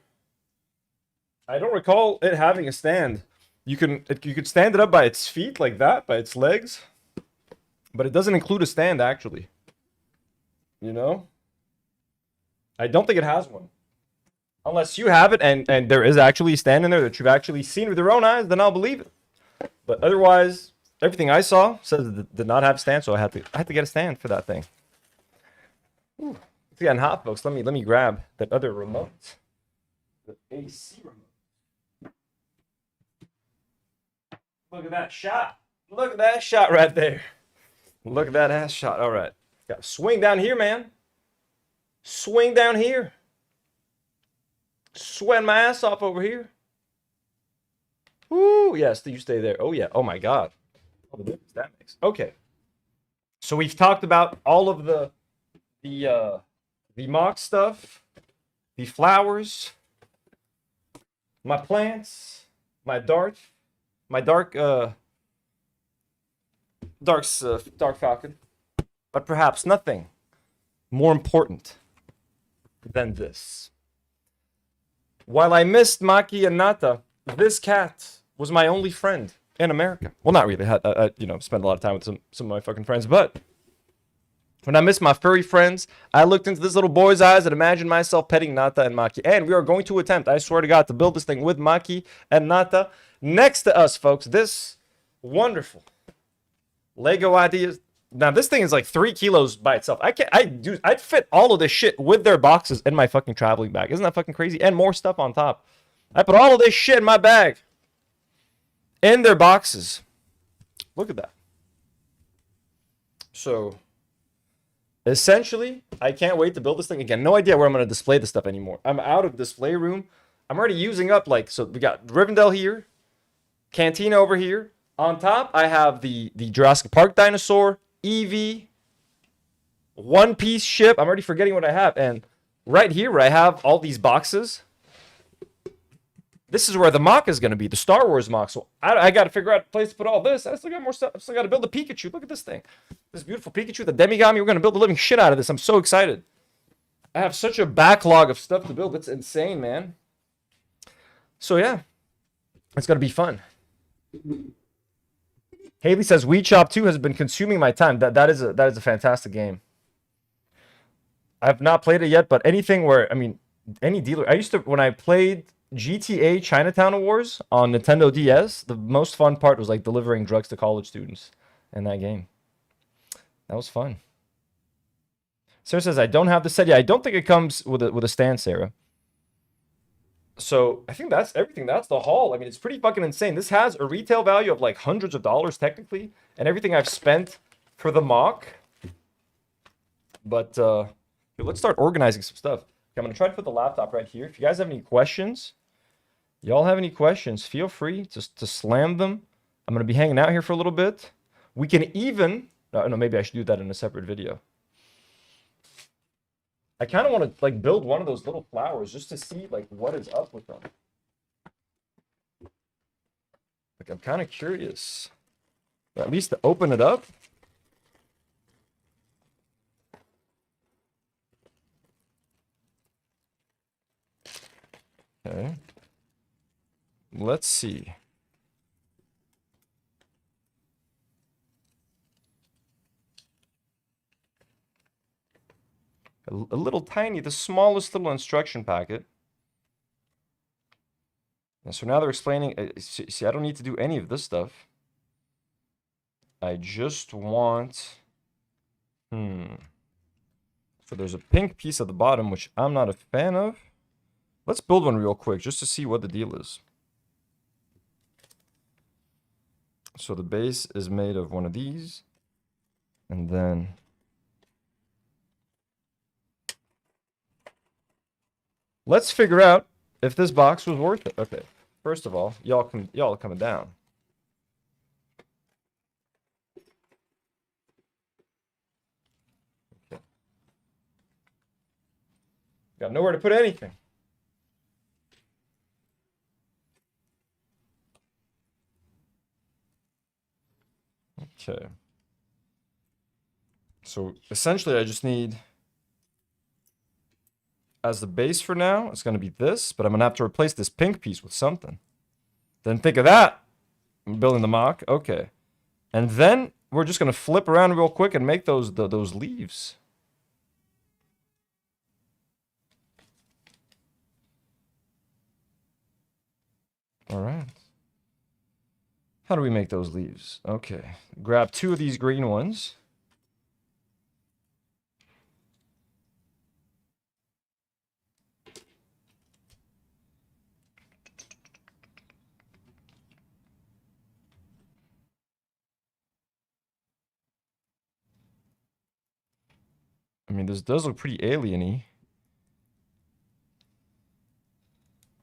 I don't recall it having a stand. You could stand it up by its feet like that, by its legs, but it doesn't include a stand actually. You know? I don't think it has one. Unless you have it and there is actually a stand in there that you've actually seen with your own eyes, then I'll believe it. But otherwise, everything I saw says it did not have a stand, so I had to get a stand for that thing. Ooh, it's getting hot, folks. Let me grab that other remote. The AC remote. Look at that shot. Look at that shot right there. Look at that ass shot. All right. Got to swing down here, man. Swing down here. Sweating my ass off over here. Woo. Yes, you stay there. Oh, yeah. Oh, my God. All the difference that makes. Okay. So we've talked about all of the MOC stuff, the flowers, my plants, my dark falcon, but perhaps nothing more important than this. While I missed Maki and Nata, this cat was my only friend in America. Well, not really. I spent a lot of time with some of my fucking friends, but when I missed my furry friends, I looked into this little boy's eyes and imagined myself petting Nata and Maki. And we are going to attempt, I swear to God, to build this thing with Maki and Nata next to us, folks. This wonderful Lego ideas. Now, this thing is like 3 kilos by itself. I'd fit all of this shit with their boxes in my fucking traveling bag. Isn't that fucking crazy? And more stuff on top. I put all of this shit in my bag. In their boxes. Look at that. So essentially, I can't wait to build this thing again. No idea where I'm going to display this stuff anymore. I'm out of display room. I'm already using up, like, so we got Rivendell here, Cantina over here. On top, I have the Jurassic Park dinosaur, Eevee, One Piece ship. I'm already forgetting what I have. And right here, where I have all these boxes, this is where the MOC is going to be, the Star Wars MOC. So I got to figure out a place to put all this. I still got more stuff. I still got to build a Pikachu. Look at this thing. This beautiful Pikachu, the Demigami. We're going to build the living shit out of this. I'm so excited. I have such a backlog of stuff to build. It's insane, man. So, yeah. It's going to be fun. Haley says, Weed Shop 2 has been consuming my time. That is a fantastic game. I have not played it yet, but anything where, I mean, any dealer. I used to, when I played GTA Chinatown Wars on Nintendo DS, the most fun part was like delivering drugs to college students in that game. That was fun. Sarah says, I don't have the set yet. I don't think it comes with a stand, Sarah. So I think that's everything. That's the haul. I mean, it's pretty fucking insane. This has a retail value of like hundreds of dollars technically, and everything I've spent for the MOC. But let's start organizing some stuff. Okay, I'm gonna try to put the laptop right here. If you guys have any questions, y'all have any questions, feel free to slam them. I'm gonna be hanging out here for a little bit. We can even No, maybe I should do that in a separate video. I kind of want to like build one of those little flowers just to see like what is up with them. Like I'm kind of curious. Or at least to open it up. Okay. Let's see. A little tiny, the smallest little instruction packet. And so now they're explaining, see, I don't need to do any of this stuff. I just want, So there's a pink piece at the bottom, which I'm not a fan of. Let's build one real quick, just to see what the deal is. So the base is made of one of these. And then... let's figure out if this box was worth it. Okay, first of all, y'all coming down. Okay. Got nowhere to put anything. Okay. So essentially, I just need, as the base for now, it's going to be this, but I'm going to have to replace this pink piece with something. Then think of that. I'm building the MOC. Okay. And then we're just going to flip around real quick and make those leaves. All right. How do we make those leaves? Okay. Grab 2 of these green ones. I mean, this does look pretty alien-y.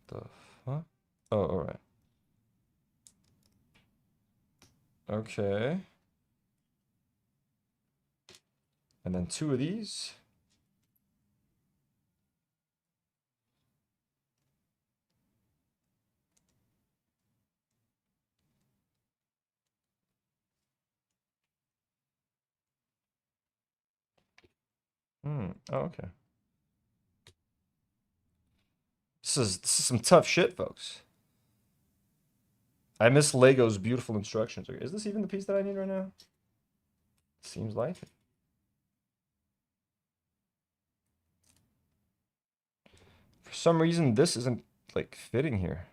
The fuck? Oh, alright. Okay. And then 2 of these. Oh, okay. This is some tough shit, folks. I miss Lego's beautiful instructions. Is this even the piece that I need right now? Seems like it. For some reason, this isn't, like, fitting here.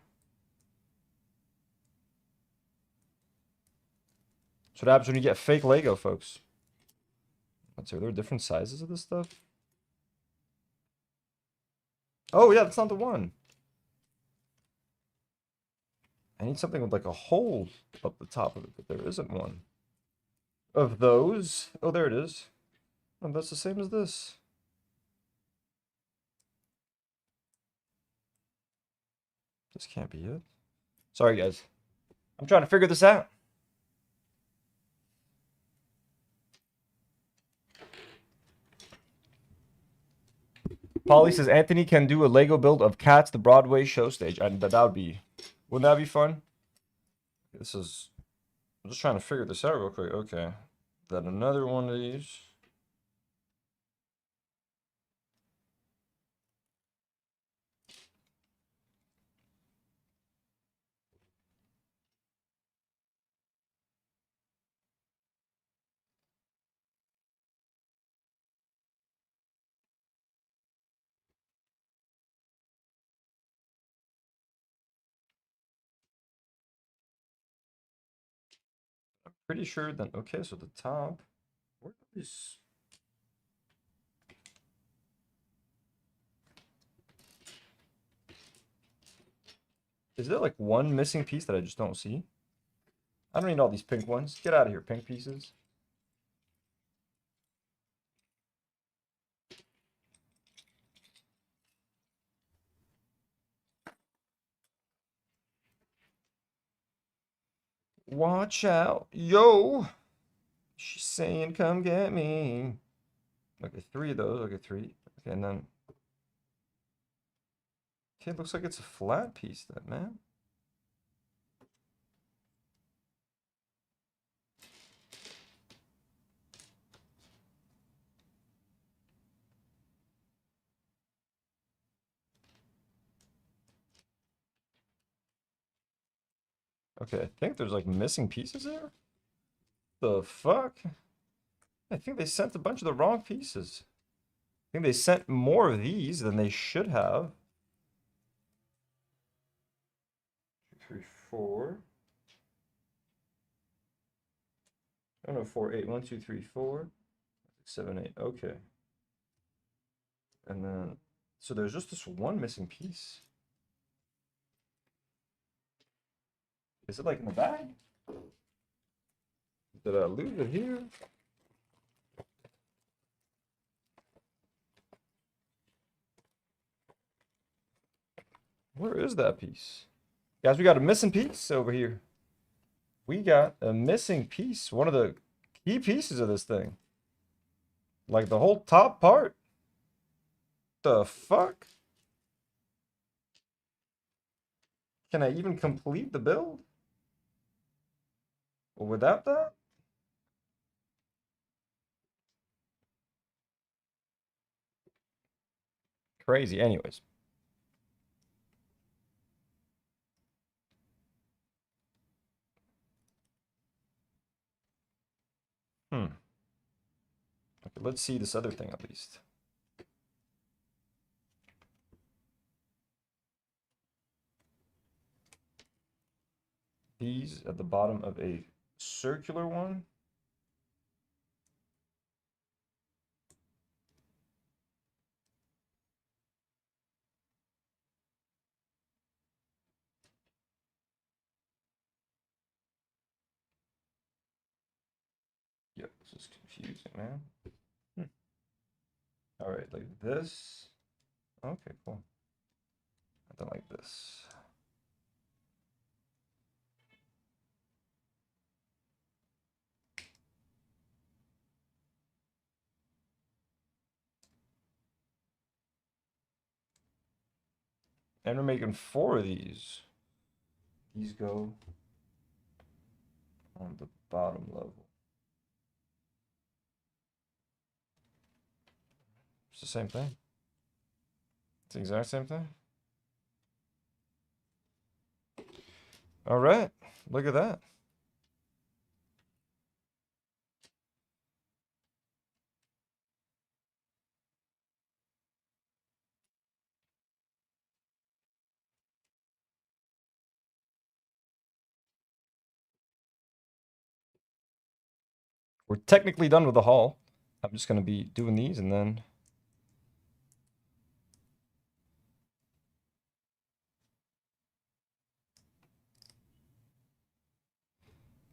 That's what happens when you get fake Lego, folks. Let's see, are there different sizes of this stuff? Oh, yeah, that's not the one. I need something with, like, a hole up the top of it, but there isn't one. Of those? Oh, there it is. Oh, that's the same as this. This can't be it. Sorry, guys. I'm trying to figure this out. Polly says Anthony can do a Lego build of Cats, the Broadway show stage. And that would be... wouldn't that be fun? This is... I'm just trying to figure this out real quick. Okay. Then another one of these. I'm pretty sure then... okay, so the top... where is... is there like one missing piece that I just don't see? I don't need all these pink ones. Get out of here, pink pieces. Watch out. Yo! She's saying, come get me. Okay, 3 of those. Okay, 3. Okay, and then... Okay, looks like it's a flat piece then, man. Okay, I think there's like missing pieces there. The fuck? I think they sent a bunch of the wrong pieces. I think they sent more of these than they should have. 2, 3, 4. Oh no, 4, 8. 1, 2, 3, 4. 7, 8. Okay. And then, so there's just this one missing piece. Is it like in the bag? Did I lose it here? Where is that piece? Guys, we got a missing piece over here. We got a missing piece. One of the key pieces of this thing. Like the whole top part. The fuck? Can I even complete the build? Without that? Crazy. Anyways. Okay, let's see this other thing at least. These at the bottom of a circular one. Yep, this is confusing, man. All right, like this. Okay, cool. And then like this. And we're making 4 of these. These go on the bottom level. It's the same thing. It's the exact same thing. All right, look at that. We're technically done with the haul. I'm just going to be doing these and then...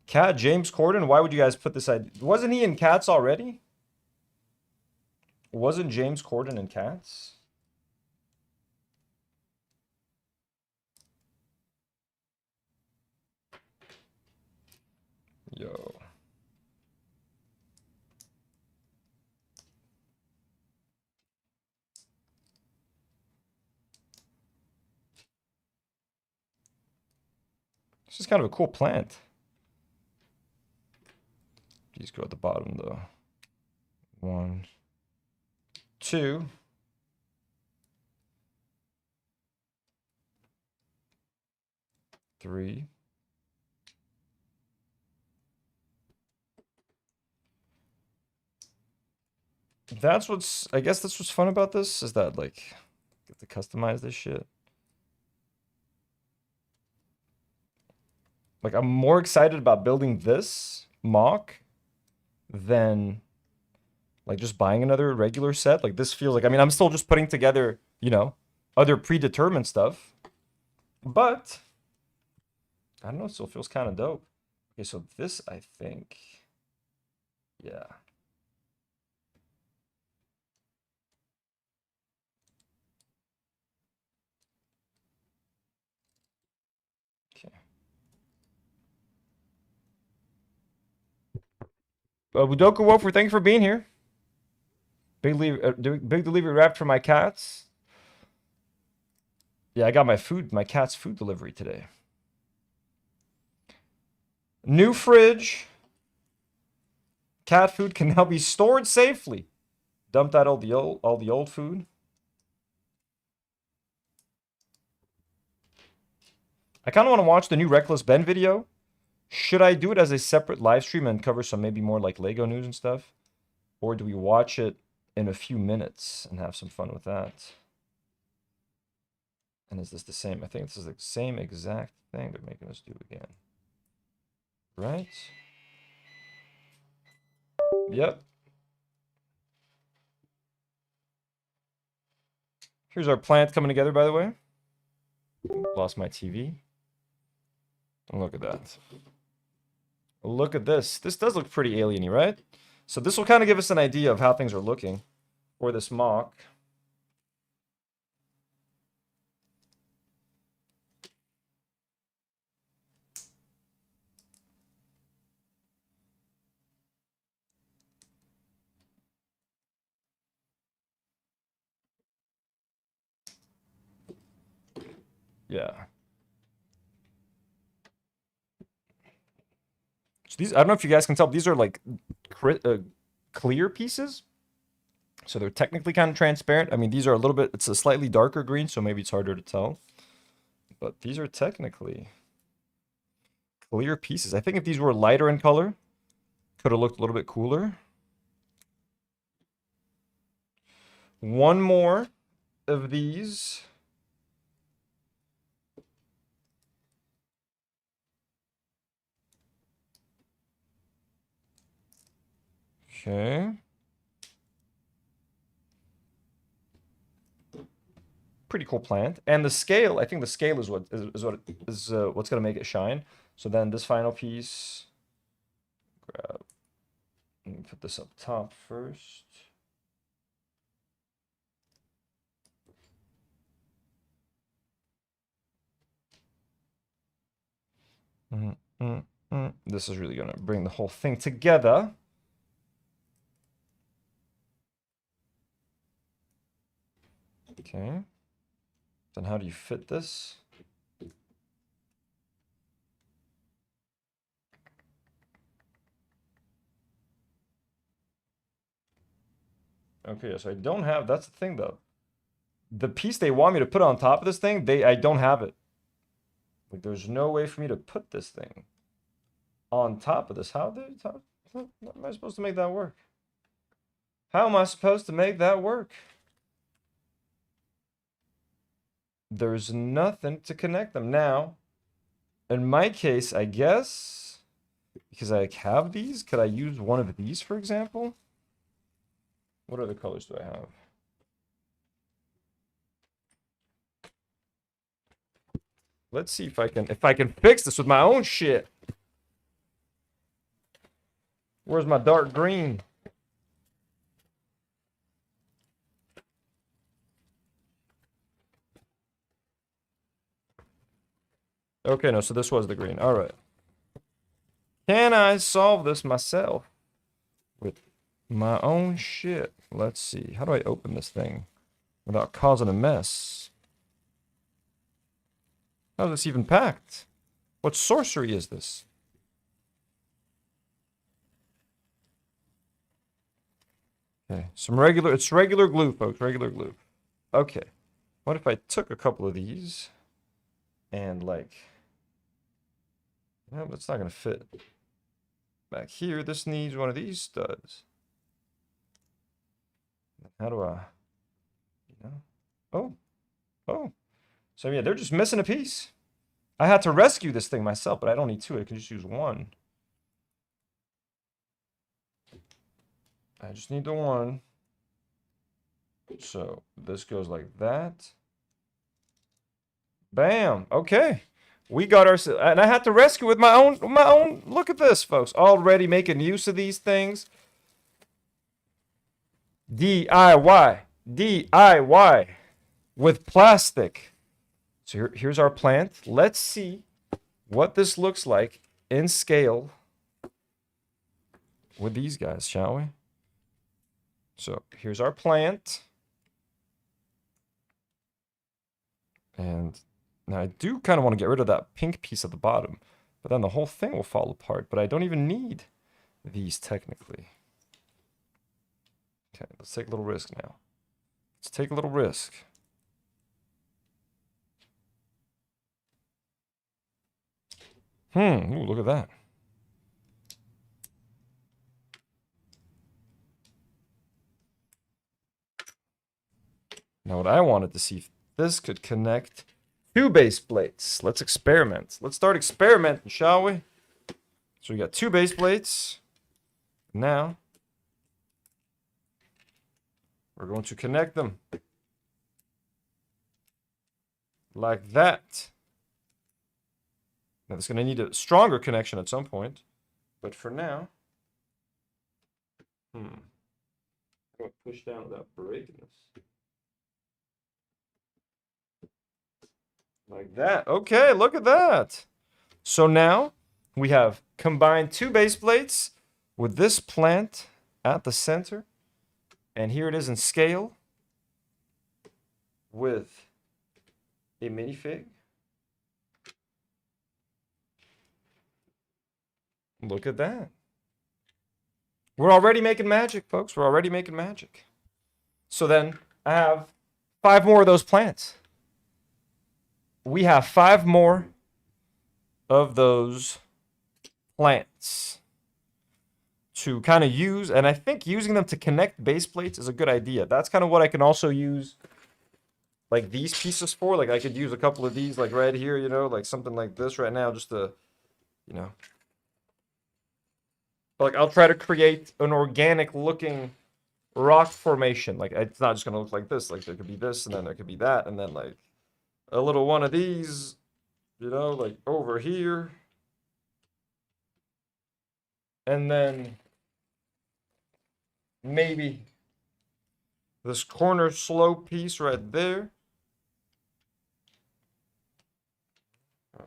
Cat, James Corden, why would you guys put this idea? Wasn't he in Cats already? Wasn't James Corden in Cats? Yo. This is kind of a cool plant. These go at the bottom though. 1, 2. Three. That's what's, I guess that's what's fun about this, is that like, get to customize this shit. Like, I'm more excited about building this MOC than like just buying another regular set. Like this feels like, I mean, I'm still just putting together, you know, other predetermined stuff, but I don't know, it still feels kind of dope. Okay, so this, I think, yeah. Okay. Budoka Wofer, thank you for being here. Big delivery wrapped for my cats. Yeah, I got my cat's food delivery today. New fridge. Cat food can now be stored safely. Dumped out all the old food. I kind of want to watch the new Reckless Ben video. Should I do it as a separate live stream and cover some maybe more like Lego news and stuff? Or do we watch it in a few minutes and have some fun with that? And is this the same? I think this is the same exact thing they're making us do again. Right? Yep. Here's our plant coming together, by the way. Lost my TV. Look at that. Look at this. This does look pretty alien-y, right? So this will kind of give us an idea of how things are looking for this MOC. Yeah. So these, I don't know if you guys can tell, but these are like clear pieces. So they're technically kind of transparent. I mean, these are a little bit, it's a slightly darker green, so maybe it's harder to tell. But these are technically clear pieces. I think if these were lighter in color, could have looked a little bit cooler. One more of these. Okay. Pretty cool plant. And the scale, I think the scale is what's going to make it shine. So then this final piece, grab, let me put this up top first. This is really going to bring the whole thing together. Okay. Then how do you fit this? Okay, so I don't have, that's the thing though. The piece they want me to put on top of this thing, I don't have it. Like there's no way for me to put this thing on top of this. How am I supposed to make that work? How am I supposed to make that work? There's nothing to connect them. Now, in my case, I guess, because I have these, could I use one of these, for example? What other colors do I have? Let's see if I can fix this with my own shit. Where's my dark green? Okay, no, so this was the green. All right. Can I solve this myself with my own shit? Let's see. How do I open this thing without causing a mess? How is this even packed? What sorcery is this? Okay, it's regular glue, folks, regular glue. Okay, what if I took a couple of these and like, no, that's not gonna fit. Back here, this needs one of these studs. How do I, oh. So yeah, they're just missing a piece. I had to rescue this thing myself, but I don't need two. I can just use one. I just need the one. So this goes like that. Bam. Okay. We got our, and I had to rescue with my own. Look at this, folks. Already making use of these things. DIY with plastic. So here's our plant. Let's see what this looks like in scale. with these guys, shall we? So here's our plant. And now I do kind of want to get rid of that pink piece at the bottom, but then the whole thing will fall apart. But I don't even need these technically. Okay, let's take a little risk now. Let's take a little risk. Ooh, look at that. Now what I wanted to see if this could connect two base plates. Let's experiment. Let's start experimenting, shall we? So we got two base plates. Now we're going to connect them like that. Now it's going to need a stronger connection at some point, but for now, I'm going to push down without breaking this. Like that. Okay, look at that. So now we have combined two base plates with this plant at the center. And here it is in scale with a minifig. Look at that. We're already making magic, folks. We're already making magic. So then I have 5 more of those plants. We have 5 more of those plants to kind of use, and I think using them to connect base plates is a good idea. That's kind of what I can also use like these pieces for. Like I could use a couple of these like right here, you know, like something like this right now just to, you know. Like I'll try to create an organic looking rock formation. Like it's not just going to look like this. Like there could be this and then there could be that and then like a little one of these, you know, like over here. And then maybe this corner slope piece right there.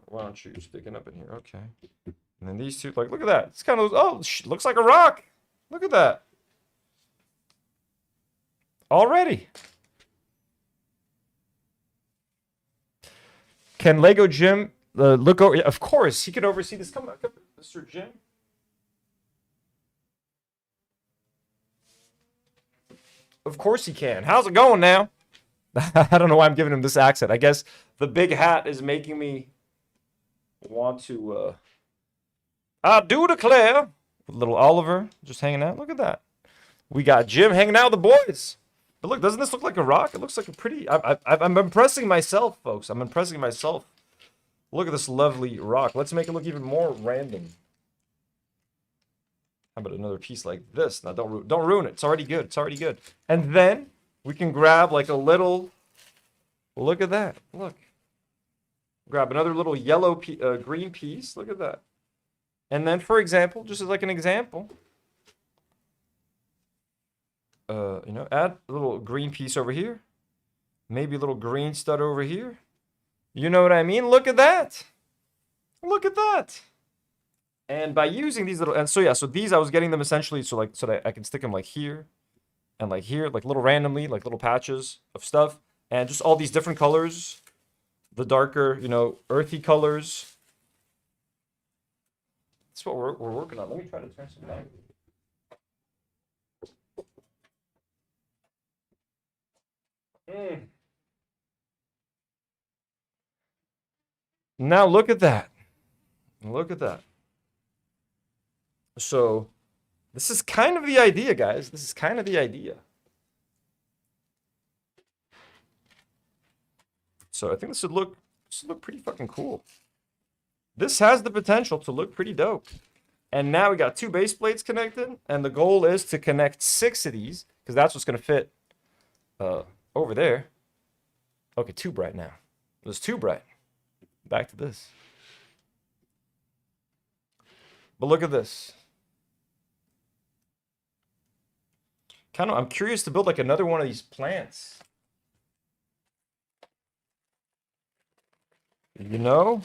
Why don't you sticking up in here? Okay. And then these two, like, look at that. It's kind of, oh, looks like a rock. Look at that. Already. Can Lego Jim look over? Of course, he could oversee this. Come on, Mr. Jim. Of course he can. How's it going now? I don't know why I'm giving him this accent. I guess the big hat is making me want to... I do declare. With little Oliver just hanging out. Look at that. We got Jim hanging out with the boys. But look, doesn't this look like a rock? It looks like a pretty... I'm impressing myself, folks. I'm impressing myself. Look at this lovely rock. Let's make it look even more random. How about another piece like this? Now, don't ruin it. It's already good. It's already good. And then we can grab like a little... Look at that. Look. Grab another little yellow, green piece. Look at that. And then, for example, just as like an example... you know, add a little green piece over here. Maybe a little green stud over here. You know what I mean? Look at that. Look at that. And by using these little, and so yeah, so these I was getting them essentially so that I can stick them like here and like here, like little randomly, like little patches of stuff, and just all these different colors, the darker, you know, earthy colors. That's what we're working on. Let me try to turn some down. Now look at that. Look at that. So this is kind of the idea, guys. This is kind of the idea. So I think this would look pretty fucking cool. This has the potential to look pretty dope. And now we got 2 base plates connected, and the goal is to connect 6 of these, because that's what's gonna fit over there. Okay, too bright now. It was too bright. Back to this. But look at this. Kind of, I'm curious to build like another one of these plants. You know?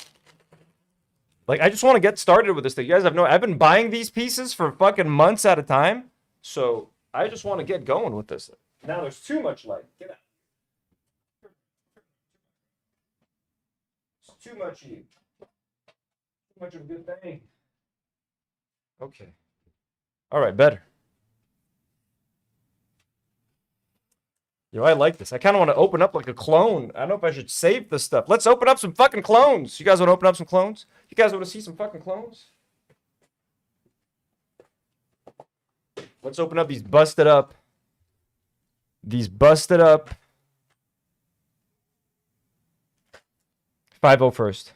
Like, I just want to get started with this thing. You guys have no... I've been buying these pieces for fucking months at a time. So, I just want to get going with this. Now there's too much light. Get out. It's too much you. Too much of a good thing. Okay. All right, better. Yo, I like this. I kind of want to open up like a clone. I don't know if I should save this stuff. Let's open up some fucking clones. You guys want to open up some clones? You guys want to see some fucking clones? Let's open up these busted up. These busted up. 5-0 first.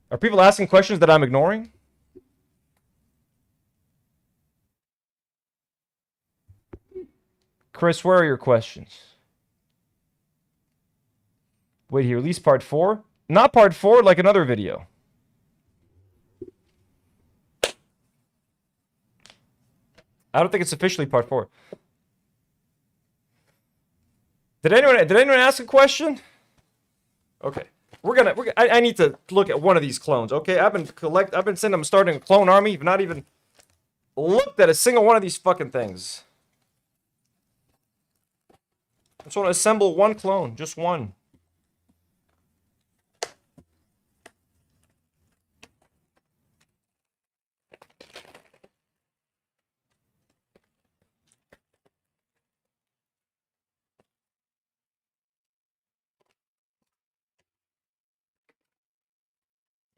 Are people asking questions that I'm ignoring? Chris, where are your questions? Wait here, release part 4? Not part 4, like another video. I don't think it's officially part 4. Did anyone ask a question? Okay. I need to look at one of these clones, okay? I've been saying I'm starting a clone army. I've not even looked at a single one of these fucking things. I just want to assemble one clone, just one.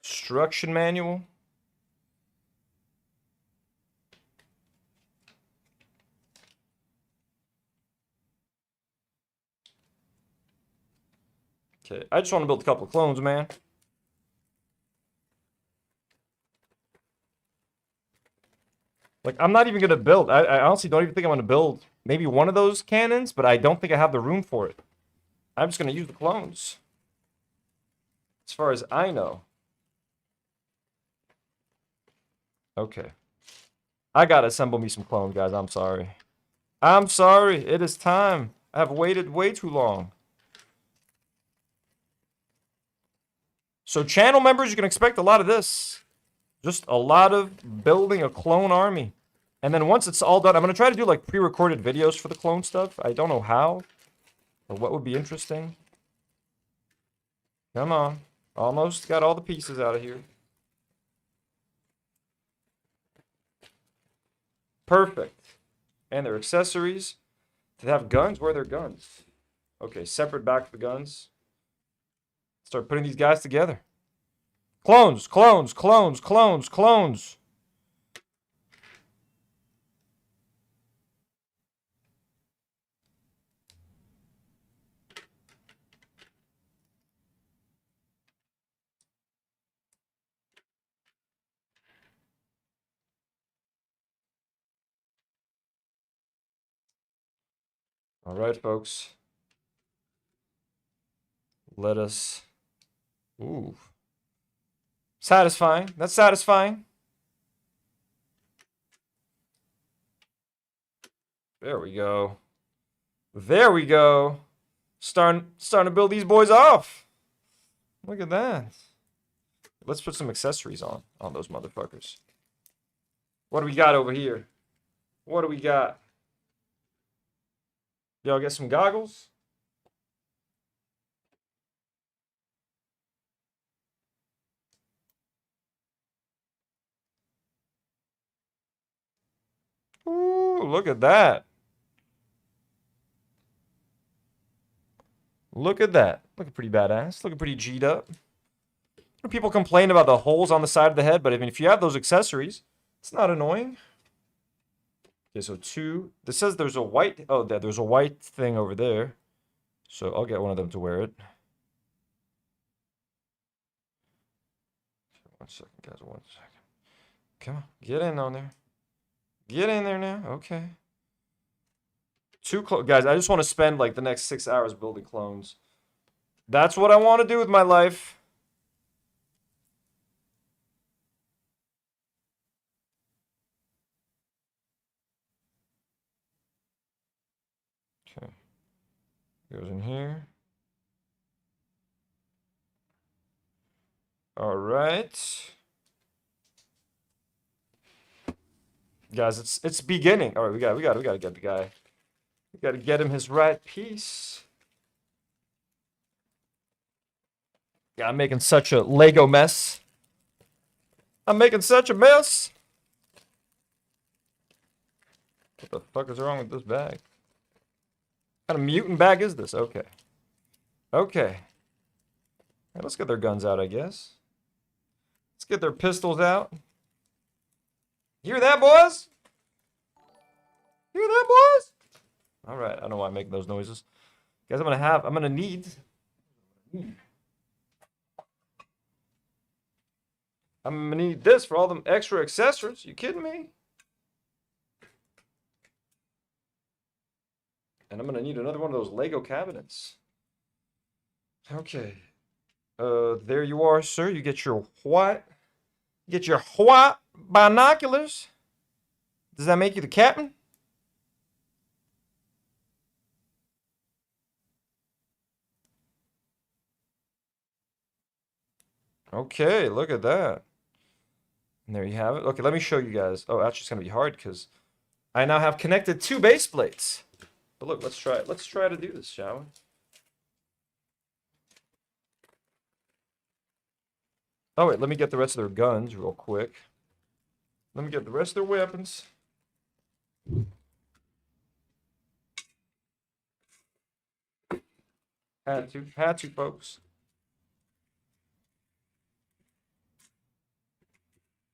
Instruction manual. Okay, I just want to build a couple of clones, man. Like, I'm not even going to build. I honestly don't even think I'm going to build maybe one of those cannons, but I don't think I have the room for it. I'm just going to use the clones. As far as I know. Okay. I got to assemble me some clones, guys. I'm sorry. I'm sorry. It is time. I have waited way too long. So channel members, you can expect a lot of this. Just a lot of building a clone army. And then once it's all done, I'm going to try to do like pre-recorded videos for the clone stuff. I don't know how or what would be interesting. Come on. Almost got all the pieces out of here. Perfect. And their accessories. Do they have guns? Where are their guns? Okay, separate back for the guns. Start putting these guys together. Clones, clones, clones, clones, clones. All right, folks. Let us... Ooh. Satisfying. That's satisfying. There we go. There we go. Starting to build these boys off. Look at that. Let's put some accessories on those motherfuckers. What do we got over here? What do we got? Y'all get some goggles? Ooh, look at that. Look at that. Looking pretty badass. Looking pretty G'd up. People complain about the holes on the side of the head, but I mean, if you have those accessories, it's not annoying. Okay, so 2. This says there's a white... Oh, there's a white thing over there. So I'll get one of them to wear it. 1 second, guys. 1 second. Come on. Get in on there. Get in there now. Okay. 2 guys, I just want to spend like the next 6 hours building clones. That's what I want to do with my life. Okay. Goes in here. All right. Guys, it's beginning. All right, we got to get the guy. We got to get him his right piece. Yeah, I'm making such a Lego mess. I'm making such a mess. What the fuck is wrong with this bag? What kind of mutant bag is this? Okay. Okay. Right, let's get their guns out, I guess. Let's get their pistols out. Hear that, boys? Hear that, boys? All right. I don't know why I'm making those noises. Guys, I'm gonna need. I'm gonna need this for all them extra accessories. You kidding me? And I'm gonna need another one of those Lego cabinets. Okay. There you are, sir. You get your what? Get your what binoculars. Does that make you the captain? Okay, look at that. And there you have it. Okay, let me show you guys. Oh, actually, it's gonna be hard because I now have connected 2 base plates. But look, let's try it. Let's try to do this, shall we? Oh, wait, let me get the rest of their guns real quick. Let me get the rest of their weapons. Had to, folks.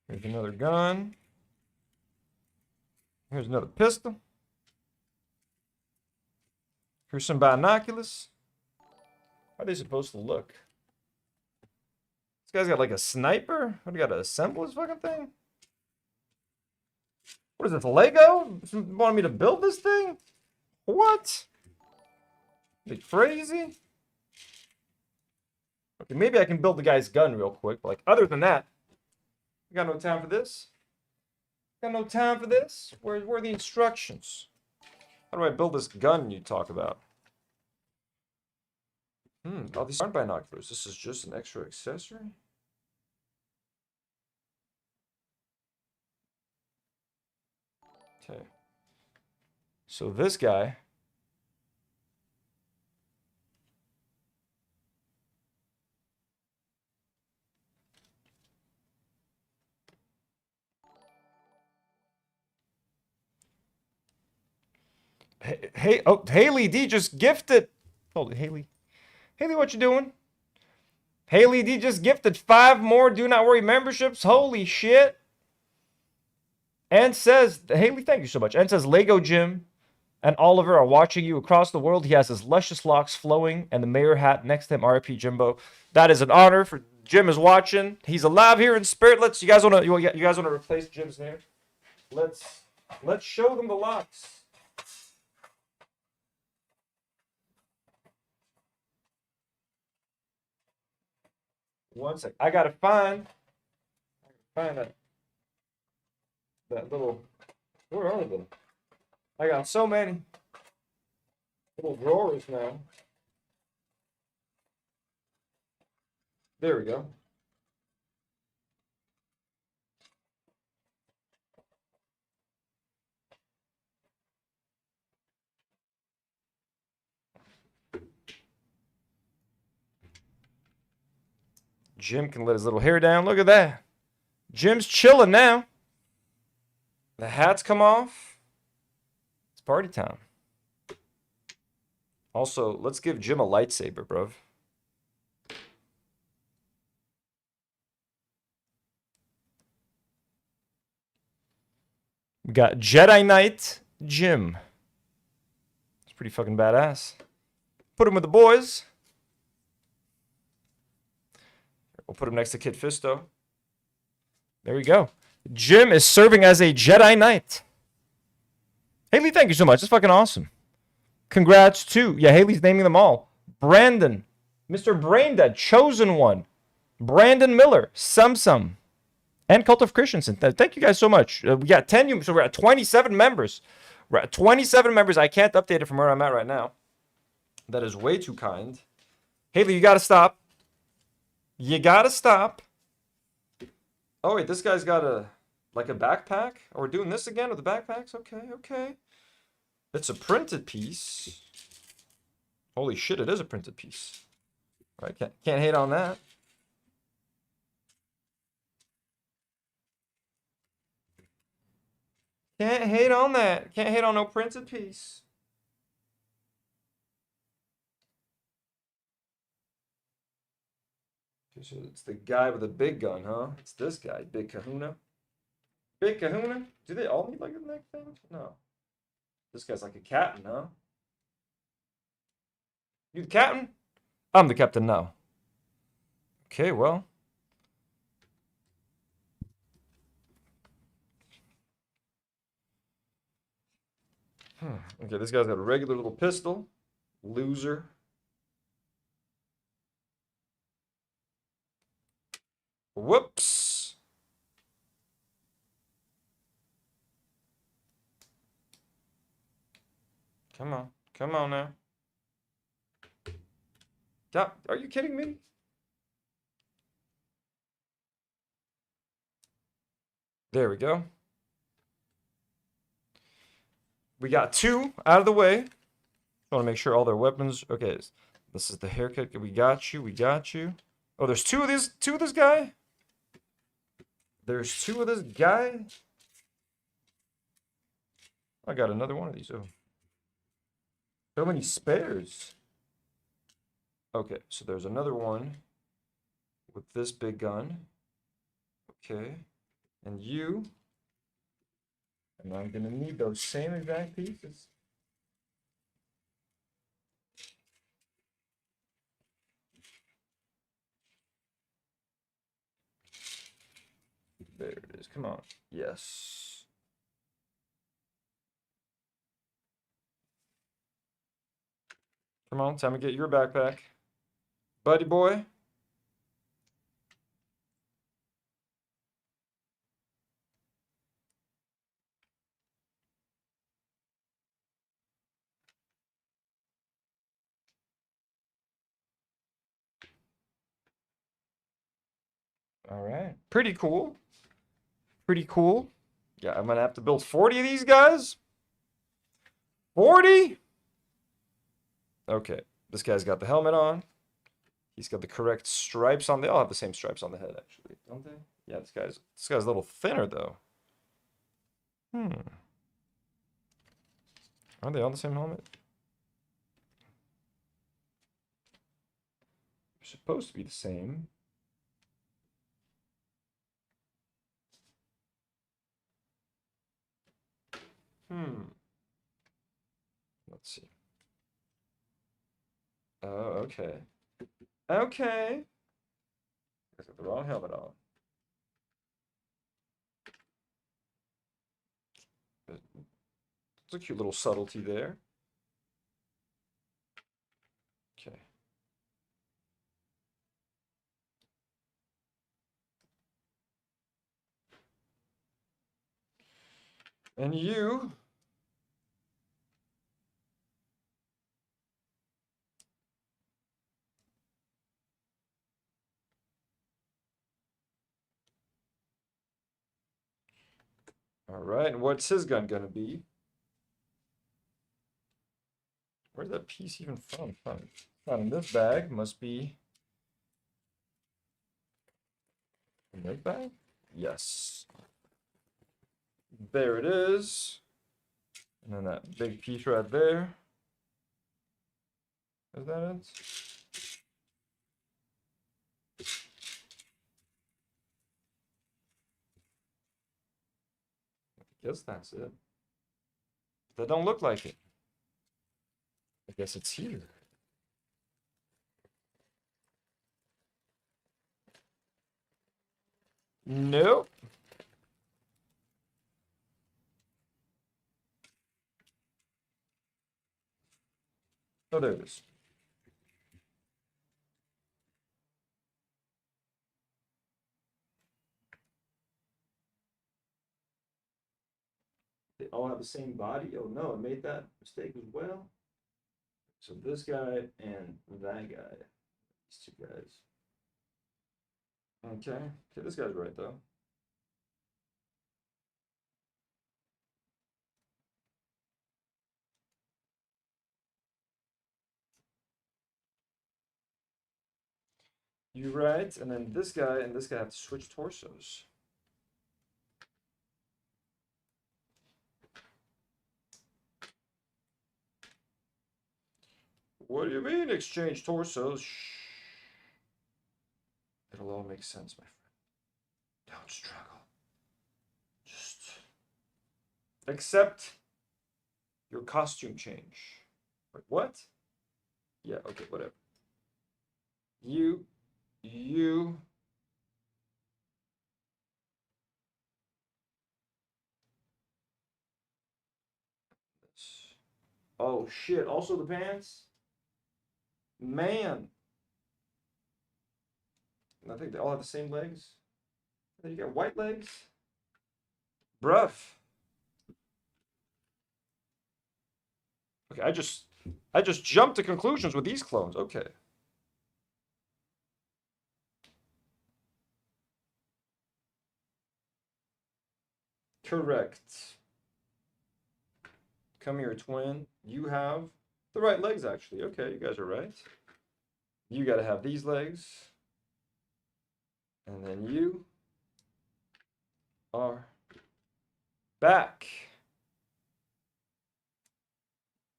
Here's another gun. Here's another pistol. Here's some binoculars. How are they supposed to look? This guy's got like a sniper? What, do you got to assemble this fucking thing? What is this, Lego? You want me to build this thing? What? Are you crazy? Okay, maybe I can build the guy's gun real quick. But like, other than that, we got no time for this. Got no time for this. Where are the instructions? How do I build this gun you talk about? Oh, these aren't binoculars. This is just an extra accessory. Okay. So this guy. Hey, oh, Haley D just gifted. Hold it, Haley. Haley, what you doing? Haley D just gifted 5 more Do Not Worry memberships. Holy shit. And says, Haley, thank you so much. And says, Lego Jim and Oliver are watching you across the world. He has his luscious locks flowing and the mayor hat next to him. RIP Jimbo. That is an honor for Jim is watching. He's alive here in spirit. You guys wanna replace Jim's hair? Let's show them the locks. One sec. I gotta find that little. Where are they? I got so many little drawers now. There we go. Jim can let his little hair down. Look at that. Jim's chilling now. The hats come off. It's party time. Also, let's give Jim a lightsaber, bruv. We got Jedi Knight Jim. It's pretty fucking badass. Put him with the boys. We'll put him next to Kid Fisto. There we go. Jim is serving as a Jedi Knight. Haley, thank you so much. That's fucking awesome. Congrats to, yeah, Haley's naming them all. Brandon, Mr. Braindead, Chosen One, Brandon Miller, Sum, and Cult of Christensen. Thank you guys so much. We got 10, so we're at 27 members. We're at 27 members. I can't update it from where I'm at right now. That is way too kind. Haley, you gotta stop. You gotta stop. Oh wait, this guy's got a like a backpack. Oh, we're doing this again with the backpacks. Okay, okay. It's a printed piece. Holy shit, it is a printed piece. All right, can't hate on that. Can't hate on that. Can't hate on no printed piece. Okay, so it's the guy with the big gun, huh? It's this guy, Big Kahuna. Big Kahuna? Do they all need like a neck thing? No. This guy's like a captain, huh? You the captain? I'm the captain now. Okay, well. Okay, this guy's got a regular little pistol. Loser. Whoops. Come on. Come on now. God, are you kidding me? There we go. We got two out of the way. I want to make sure all their weapons. Okay, this is the haircut. We got you. We got you. Oh, there's two of this. Two of this guy. There's two of this guy. I got another one of these. Oh, so many spares. Okay, so there's another one with this big gun. Okay, and you. And I'm gonna need those same exact pieces. There it is. Come on. Yes. Come on, time to get your backpack. Buddy boy. All right. Pretty cool. Pretty cool. Yeah, I'm gonna have to build 40 of these guys. 40? Okay. This guy's got the helmet on. He's got the correct stripes on. They all have the same stripes on the head, actually, don't they? Yeah, this guy's a little thinner though. Are they all the same helmet? They're supposed to be the same. Let's see. Oh, okay. Okay. I got the wrong helmet on. It's a cute little subtlety there. Okay. And you. All right, and what's his gun gonna be? Where's that piece even from? Not in this bag. Must be in this bag? Yes. There it is. And then that big piece right there. Is that it? I guess that's it. That don't look like it. I guess it's here. Nope. Oh, there it is. They all have the same body. Oh no, I made that mistake as well. So this guy and that guy. These two guys. Okay. Okay, this guy's right though. You right, and then this guy and this guy have to switch torsos. What do you mean exchange torsos? Shh. It'll all make sense, my friend. Don't struggle. Just accept your costume change. Wait, what? Yeah, okay, whatever. You. Oh shit, also the pants? Man. I think they all have the same legs. Then you got white legs. Bruh. Okay, I just jumped to conclusions with these clones. Okay. Correct. Come here, twin. You have the right legs, actually. Okay, you guys are right. You got to have these legs. And then you are back.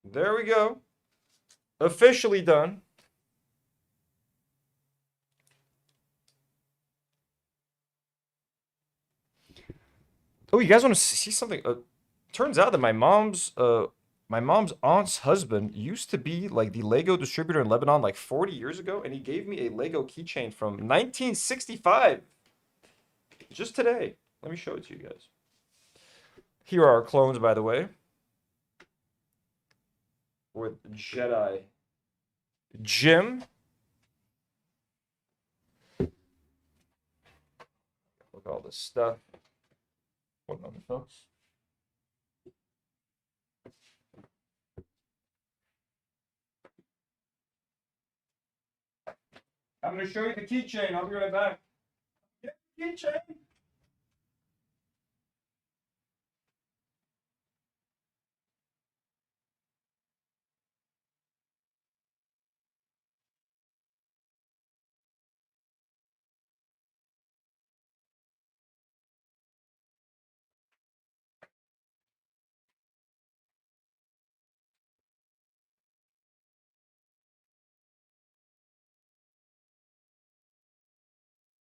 There we go. Officially done. Oh, you guys want to see something? Turns out that my mom's aunt's husband used to be like the Lego distributor in Lebanon like 40 years ago, and he gave me a Lego keychain from 1965. Just today. Let me show it to you guys. Here are our clones, by the way. With Jedi Jim. Look at all this stuff. One moment, folks. I'm going to show you the keychain. I'll be right back. Keychain.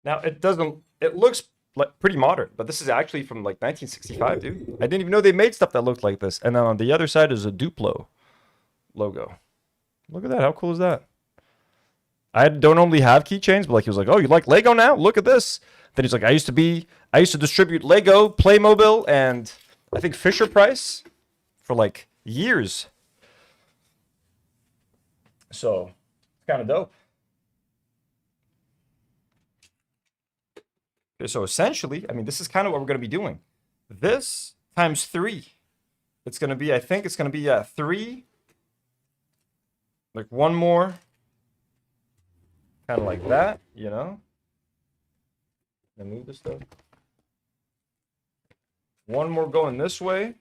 Now it looks like pretty modern, but this is actually from like 1965, dude. I didn't even know they made stuff that looked like this. And then on the other side is a Duplo logo. Look at that. How cool is that? I don't only have keychains, but like he was like, "Oh, you like Lego now? Look at this." Then he's like, I used to distribute Lego, Playmobil, and I think Fisher Price for like years. So, it's kind of dope. Okay, so essentially, I mean, this is kind of what we're going to be doing. This times 3. It's going to be, I think it's going to be 3. Like one more. Kind of like that, you know? Then move this stuff. One more going this way.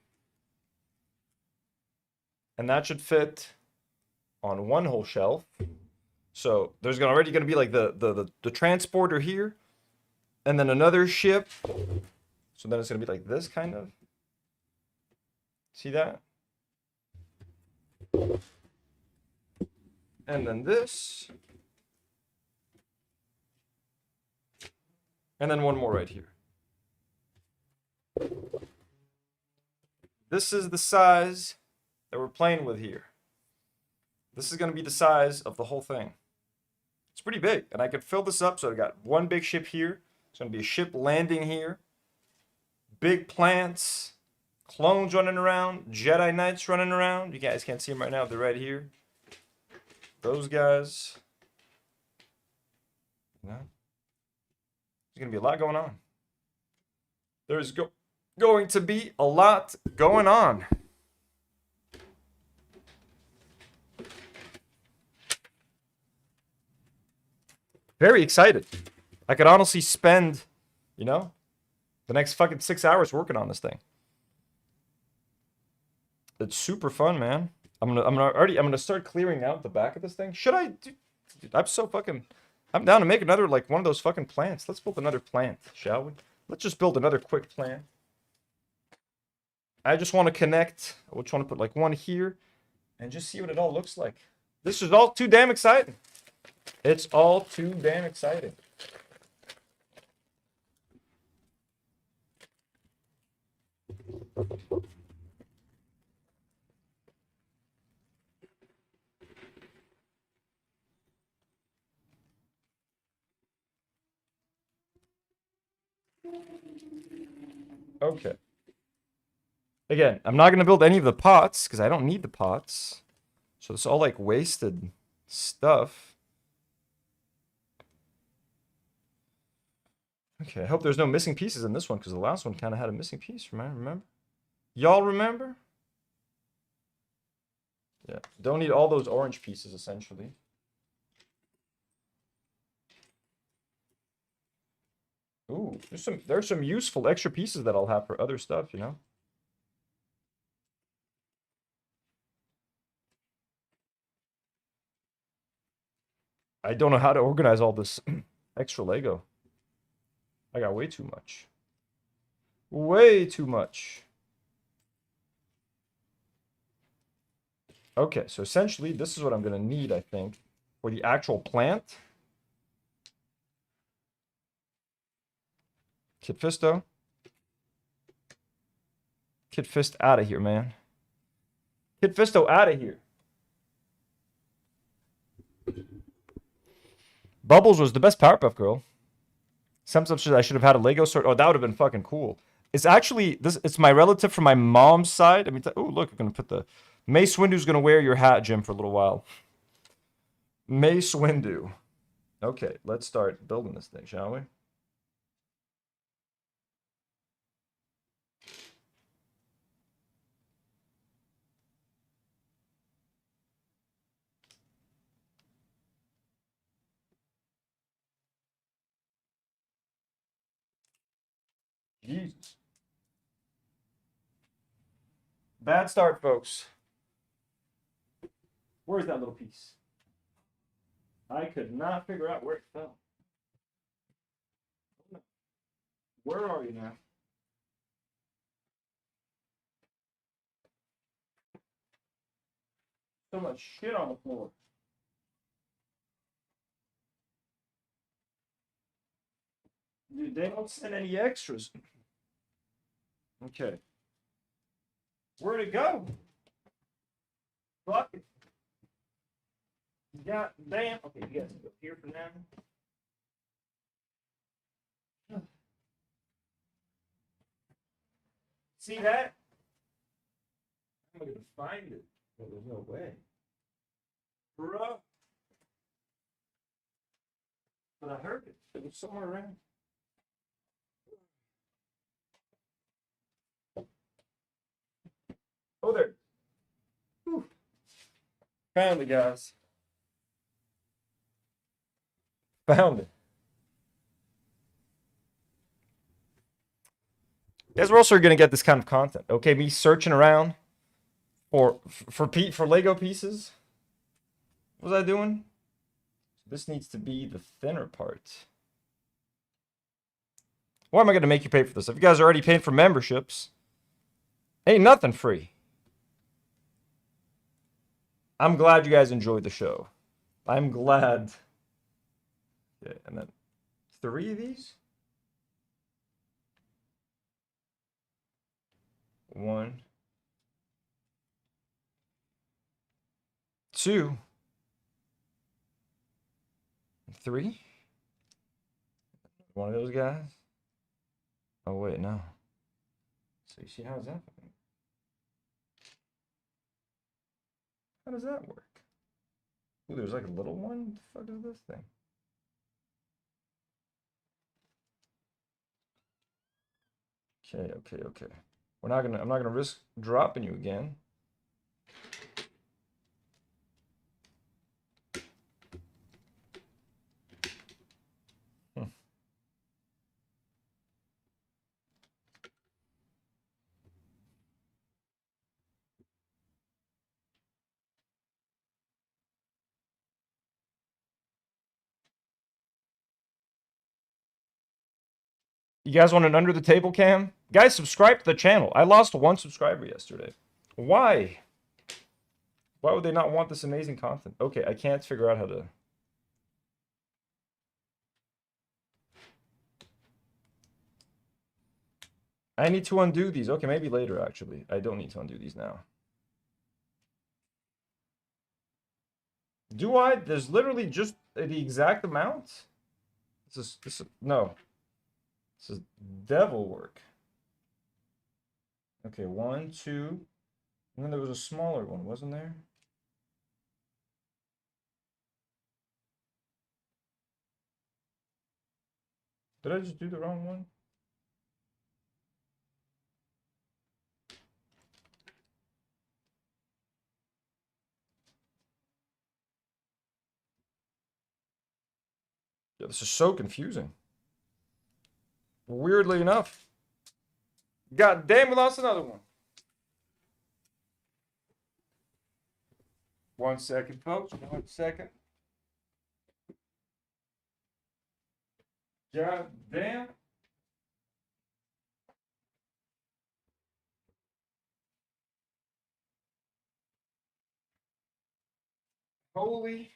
And that should fit on one whole shelf. So there's already going to be like the transporter here. And then another ship. So then it's going to be like this kind of. See that? And then this. And then one more right here. This is the size that we're playing with here. This is going to be the size of the whole thing. It's pretty big. And I could fill this up. So I got one big ship here. It's going to be a ship landing here. Big plants. Clones running around. Jedi Knights running around. You guys can't see them right now. They're right here. Those guys. Yeah. There's going to be a lot going on. There's going to be a lot going on. Very excited. I could honestly spend, you know, the next fucking 6 hours working on this thing. It's super fun, man. I'm gonna start clearing out the back of this thing. Should I? Dude, I'm so fucking. I'm down to make another, like, one of those fucking plants. Let's build another plant, shall we? Let's just build another quick plant. I just want to connect. I just want to put, like, one here and just see what it all looks like. This is all too damn exciting. It's all too damn exciting. Okay. Again, I'm not going to build any of the pots because I don't need the pots. So it's all like wasted stuff. Okay, I hope there's no missing pieces in this one because the last one kind of had a missing piece. Remember? Y'all remember? Yeah, don't need all those orange pieces essentially. Ooh, there's some useful extra pieces that I'll have for other stuff, you know? I don't know how to organize all this extra Lego. I got way too much. Way too much. Okay, so essentially this is what I'm going to need, I think, for the actual plant. Kid Fisto. Kid Fist out of here, man. Kid Fisto out of here. Bubbles was the best Powerpuff Girl. Some stuff I should have had a Lego sort. Oh, that would have been fucking cool. It's actually this. It's my relative from my mom's side. I mean, oh look, I'm gonna put the Mace Windu's gonna wear your hat, Jim, for a little while. Mace Windu. Okay, let's start building this thing, shall we? Jesus. Bad start, folks. Where's that little piece? I could not figure out where it fell. Where are you now? So much shit on the floor. Dude, they don't send any extras. Okay. Where'd it go? Fuck it. God damn. Okay, you guys can go here for now. See that? I'm gonna find it. But there's no way. Bruh. But I heard it. It was somewhere around. Oh, there. Whew. Found it, guys. Found it. Guys, we're also gonna get this kind of content. Okay, me searching around for Lego pieces. What was I doing? This needs to be the thinner part. Why am I gonna make you pay for this? If you guys are already paying for memberships, ain't nothing free. I'm glad you guys enjoyed the show. I'm glad. Okay, and then 3 of these. 1, 2, 3. One of those guys. Oh wait, no. So you see how does that? How does that work? Ooh, there's like a little one. What the fuck is this thing? Okay. I'm not gonna risk dropping you again. You guys want an under the table cam? Guys, subscribe to the channel. I lost 1 subscriber yesterday. Why? Why would they not want this amazing content? Okay, I can't figure out how to... I need to undo these. Okay, maybe later, actually. I don't need to undo these now. Do I? There's literally just the exact amount? This is, no. This is devil work. Okay, 1, 2. And then there was a smaller one, wasn't there? Did I just do the wrong one? Yeah, this is so confusing. Weirdly enough. God damn, we lost another one. 1 second, folks. 1 second. God damn. Holy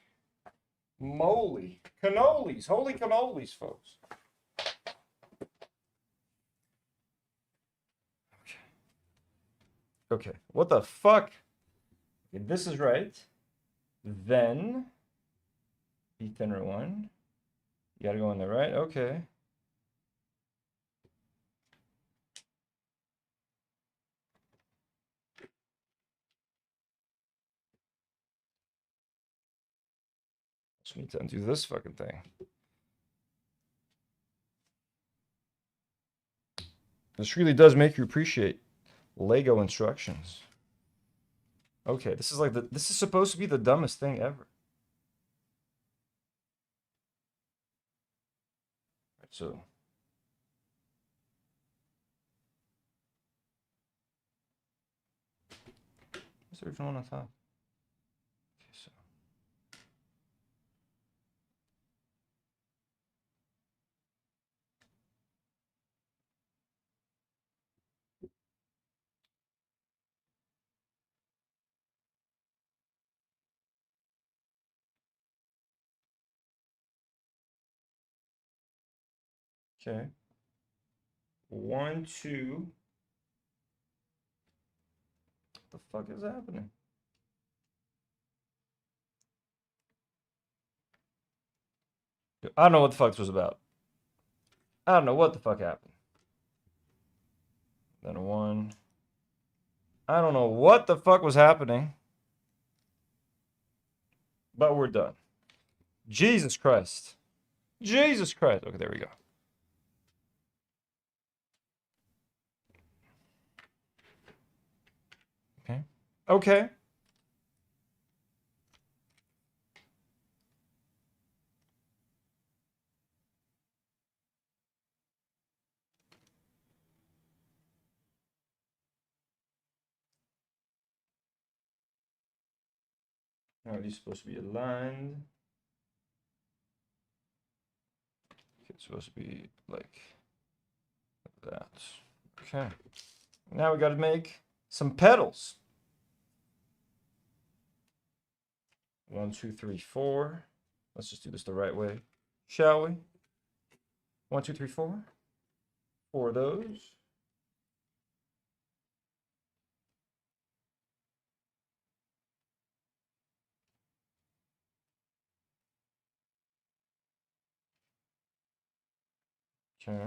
moly. Cannolis. Holy cannolis, folks. Okay. What the fuck? Okay, this is right. Then be thinner one. You gotta go in there, right? Okay. Just need to undo this fucking thing. This really does make you appreciate Lego instructions. Okay, this is like this is supposed to be the dumbest thing ever. Right, so what's the original one on top? Okay, so okay. 1, 2. What the fuck is happening? I don't know what the fuck this was about. I don't know what the fuck happened. Then 1. I don't know what the fuck was happening. But we're done. Jesus Christ. Jesus Christ. Okay, there we go. Okay. Okay. Now these supposed to be aligned. It's supposed to be like that. Okay. Now we got to make some pedals. 1, 2, 3, 4. Let's just do this the right way, shall we? 1, 2, 3, 4. 4 of those. Okay.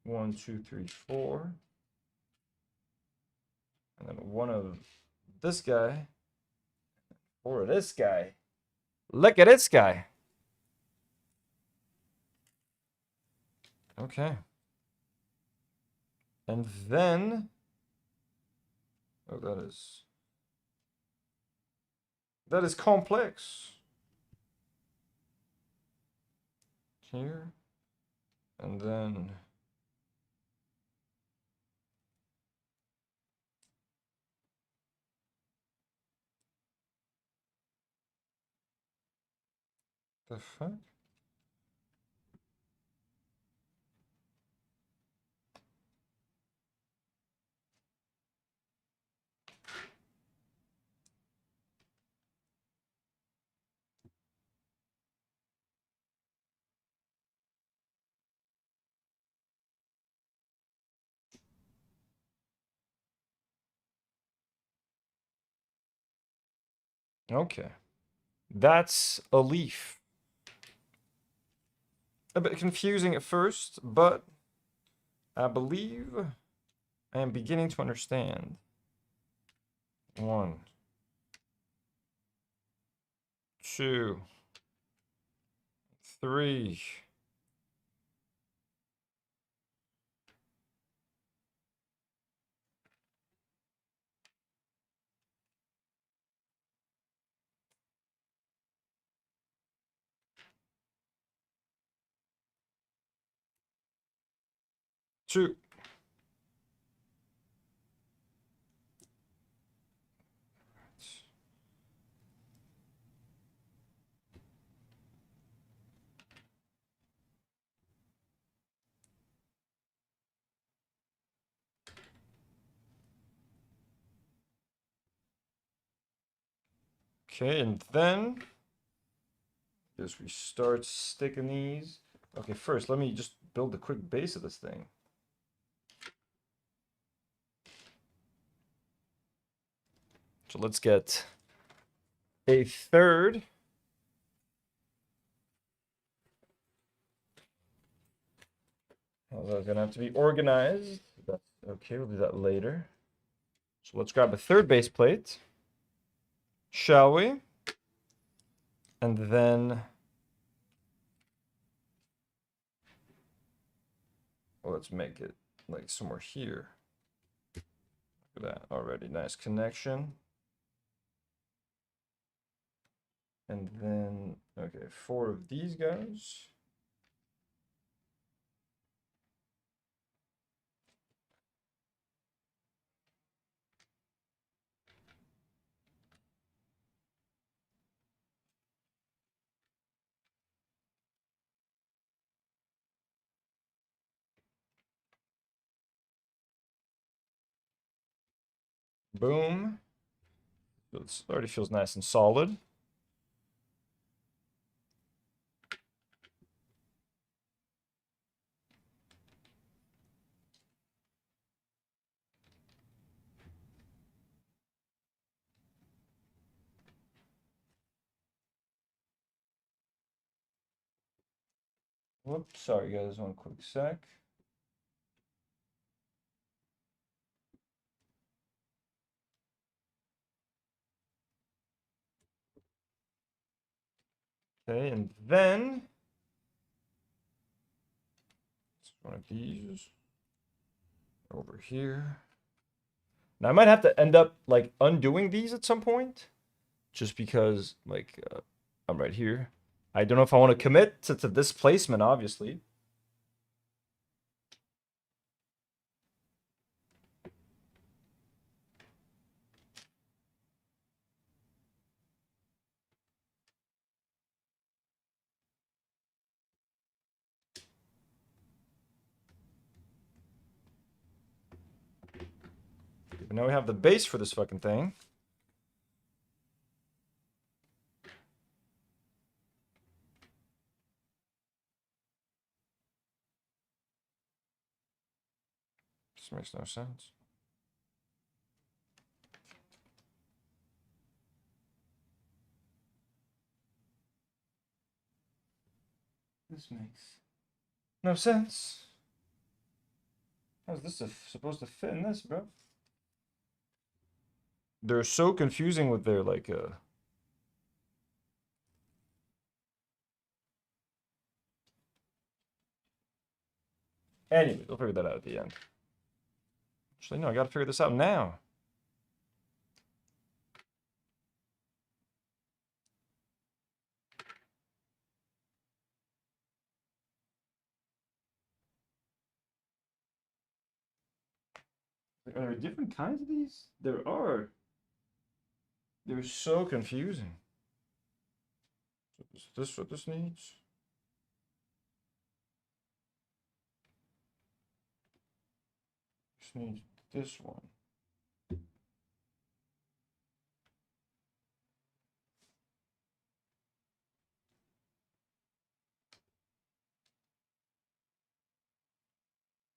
1, 2, 3, 4. And then 1 of this guy. 4 of this guy. Look at this guy. Okay. And then, oh, that is complex. Here. And then the fuck? Okay. That's a leaf. A bit confusing at first, but I believe I am beginning to understand. 1, 2, 3. Two. Okay, and then as we start sticking these. Okay, first let me just build the quick base of this thing. So let's get a third. That's gonna have to be organized. That's okay, we'll do that later. So let's grab a third base plate, shall we? And then let's make it like somewhere here. Look at that already. Nice connection. And then, okay, 4 of these guys. Boom. It already feels nice and solid. Whoops, sorry guys, one quick sec. Okay, and then one of these over here. Now I might have to end up like undoing these at some point, just because like I'm right here. I don't know if I want to commit to this placement, obviously. But now we have the base for this fucking thing. This makes no sense. This makes no sense. How's this supposed to fit in this, bro? They're so confusing with their like Anyway, we'll figure that out at the end. Actually, no, I gotta figure this out now. Are there different kinds of these? There are. They're so confusing. Is this what this needs? This needs this one.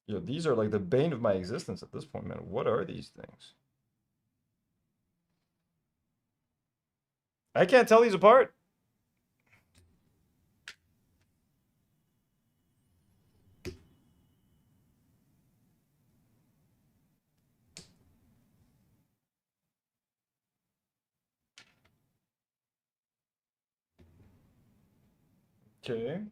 Yeah, these are like the bane of my existence at this point, man. What are these things? I can't tell these apart. Okay.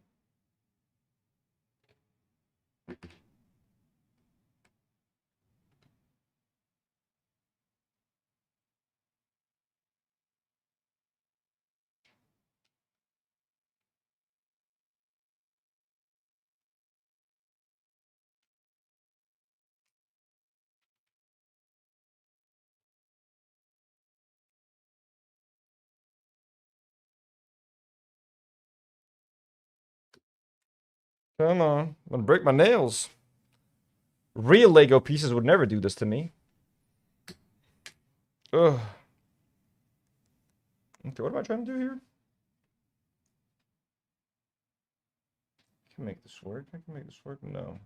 Come on. I'm gonna break my nails. Real Lego pieces would never do this to me. Ugh. Okay, what am I trying to do here? I can make this work. I can make this work. No.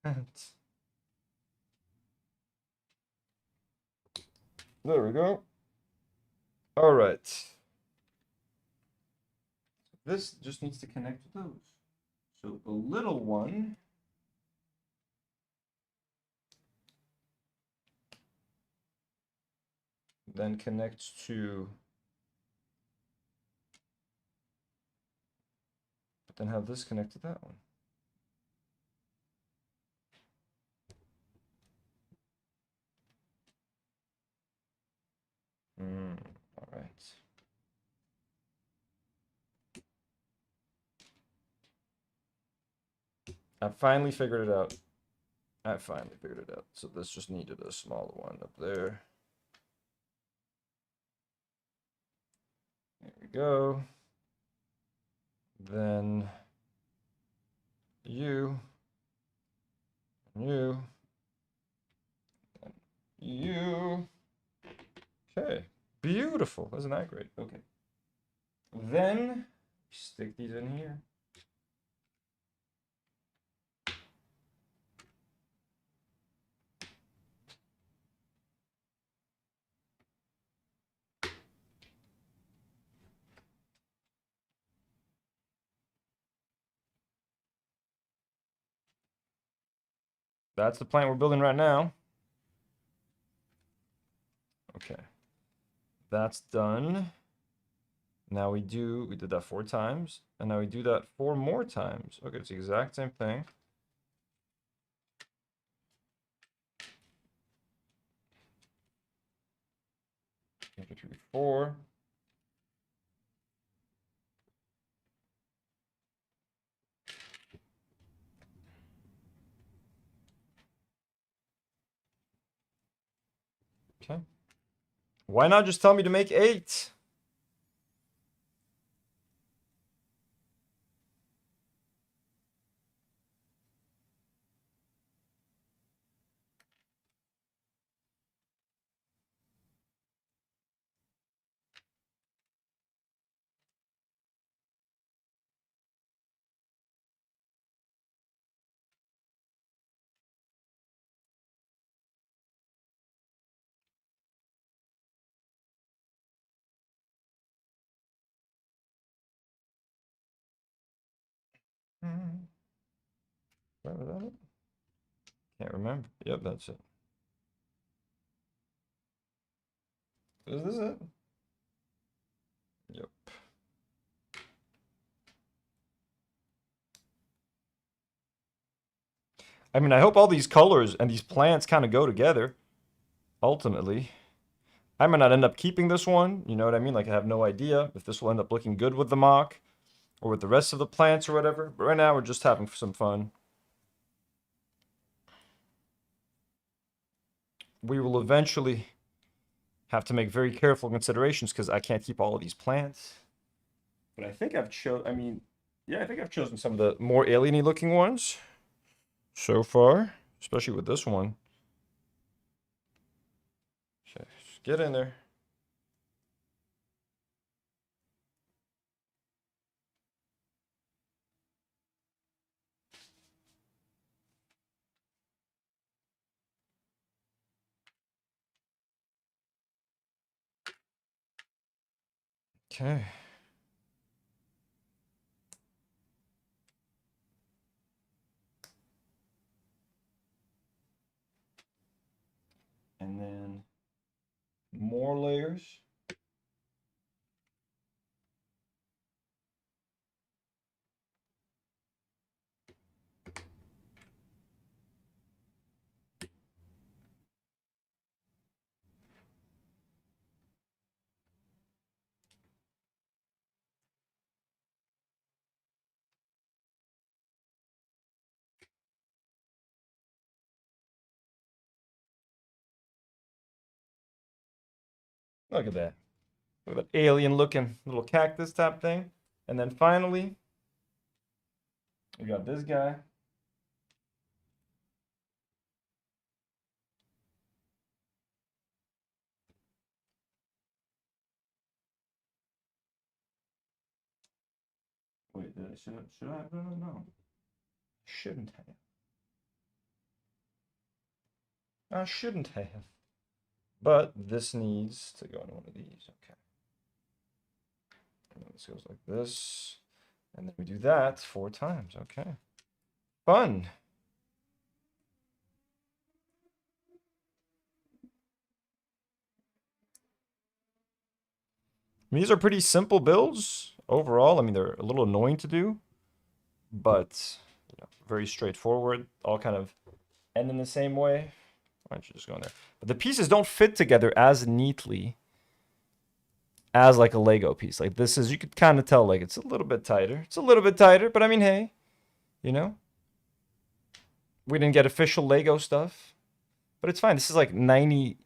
Can't. There we go. All right. This just needs to connect to those. So the little one then connects to, but then have this connect to that one. All right. I finally figured it out. I finally figured it out. So this just needed a smaller one up there. There we go. Then you, you, and you. Okay, beautiful. Isn't that great? Okay. Then stick these in here. That's the plant we're building right now. Okay. That's done. Now we did that 4 times, and now we do that 4 more times. Okay, it's the exact same thing. 4. Okay. Why not just tell me to make 8? Was that it? Can't remember. Yep, that's it. Is this it? Yep. I mean, I hope all these colors and these plants kind of go together, ultimately. I might not end up keeping this one, you know what I mean? Like, I have no idea if this will end up looking good with the mock or with the rest of the plants or whatever. But right now, we're just having some fun. We will eventually have to make very careful considerations because I can't keep all of these plants. But I think I've I mean, yeah, I think I've chosen some of the more alien-y looking ones so far, especially with this one. Okay, just get in there. Okay. And then more layers. Look at that. Look at that alien looking little cactus type thing. And then finally, we got this guy. Wait, should I have done it? No. Shouldn't have. I shouldn't have. But this needs to go in one of these. Okay. And then this goes like this. And then we do that 4 times. Okay. Fun. I mean, these are pretty simple builds overall. I mean, they're a little annoying to do, but you know, very straightforward. All kind of end in the same way. Why don't you just go in there? But the pieces don't fit together as neatly as like a Lego piece. Like this is, you could kind of tell like it's a little bit tighter. It's a little bit tighter, but I mean, hey, you know, we didn't get official Lego stuff, but it's fine. This is like 95%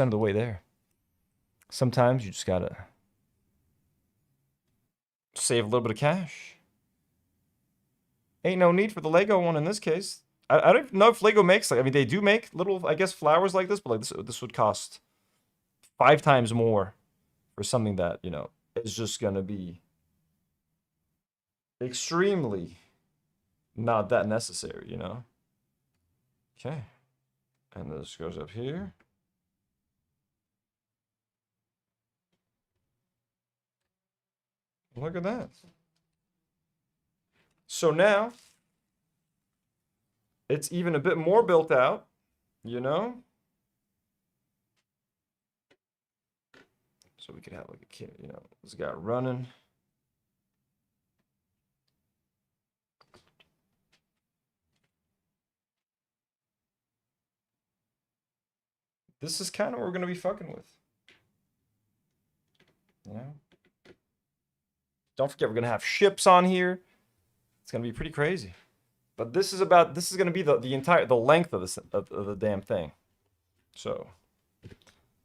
of the way there. Sometimes you just gotta save a little bit of cash. Ain't no need for the Lego one in this case. I don't know if Lego makes, like, I mean, they do make little, I guess, flowers like this, but like this would cost 5 times more for something that, you know, is just gonna be extremely not that necessary, you know? Okay. And this goes up here. Look at that. So now, it's even a bit more built out, you know? So we could have like a kid, you know, this guy running. This is kind of what we're going to be fucking with. You know? Don't forget, we're going to have ships on here. It's going to be pretty crazy. But this is going to be the length of the damn thing. So,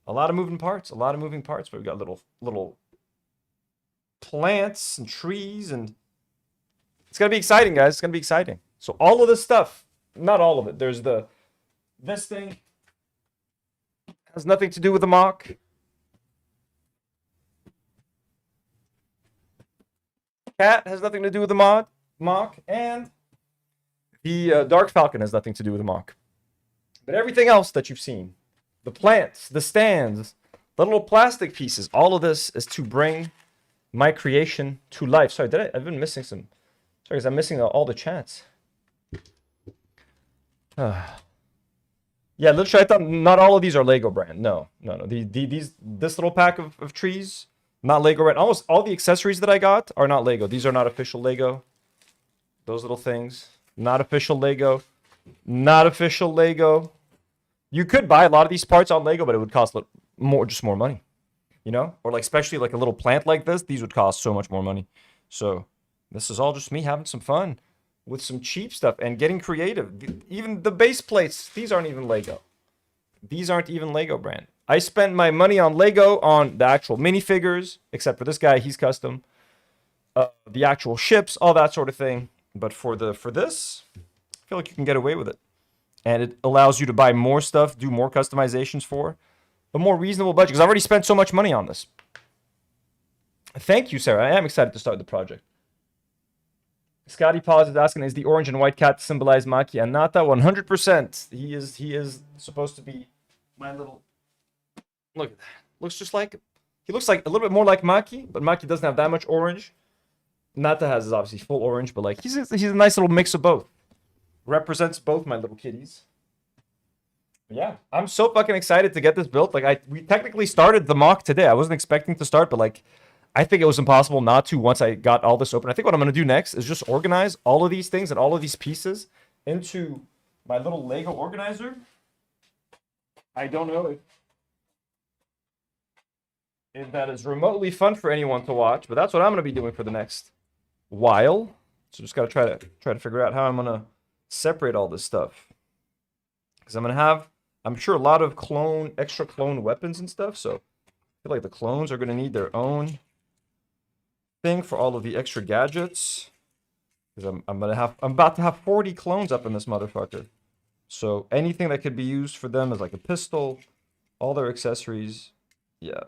a lot of moving parts, but we've got little plants and trees, and it's going to be exciting, guys. It's going to be exciting. So all of this stuff, not all of it. There's this thing has nothing to do with the MOC. Cat has nothing to do with the MOC, and the Dark Falcon has nothing to do with the MOC. But everything else that you've seen, the plants, the stands, the little plastic pieces, all of this is to bring my creation to life. Sorry, I've been missing some. Sorry, guys, I'm missing all the chats. Yeah, literally, I thought not all of these are Lego brand. No. This little pack of trees, not Lego brand. Almost all the accessories that I got are not Lego. These are not official Lego. Those little things, not official Lego. Not official Lego. You could buy a lot of these parts on Lego, but it would cost more money. You know? Or like especially like a little plant like this, these would cost so much more money. So this is all just me having some fun with some cheap stuff and getting creative. Even the base plates, these aren't even Lego. These aren't even Lego brand. I spent my money on Lego on the actual minifigures, except for this guy, he's custom. The actual ships, all that sort of thing. But for this, I feel like you can get away with it. And it allows you to buy more stuff, do more customizations for a more reasonable budget. Because I've already spent so much money on this. Thank you, Sarah. I am excited to start the project. Scotty Paws is asking, is the orange and white cat to symbolize Maki and Nata? 100%. He is supposed to be my little... Look at that. Looks just like him. He looks like a little bit more like Maki, but Maki doesn't have that much orange. Nata has obviously full orange, but like he's a nice little mix of both. Represents both my little kitties. But yeah, I'm so fucking excited to get this built. Like we technically started the MOC today. I wasn't expecting to start, but like I think it was impossible not to once I got all this open. I think what I'm gonna do next is just organize all of these things and all of these pieces into my little Lego organizer. I don't know if that is remotely fun for anyone to watch, but that's what I'm gonna be doing for the next while. So just gotta try to figure out how I'm gonna separate all this stuff. Because I'm gonna have, I'm sure, a lot of extra clone weapons and stuff, so I feel like the clones are gonna need their own thing for all of the extra gadgets. Because I'm about to have 40 clones up in this motherfucker. So anything that could be used for them is like a pistol, all their accessories, yeah.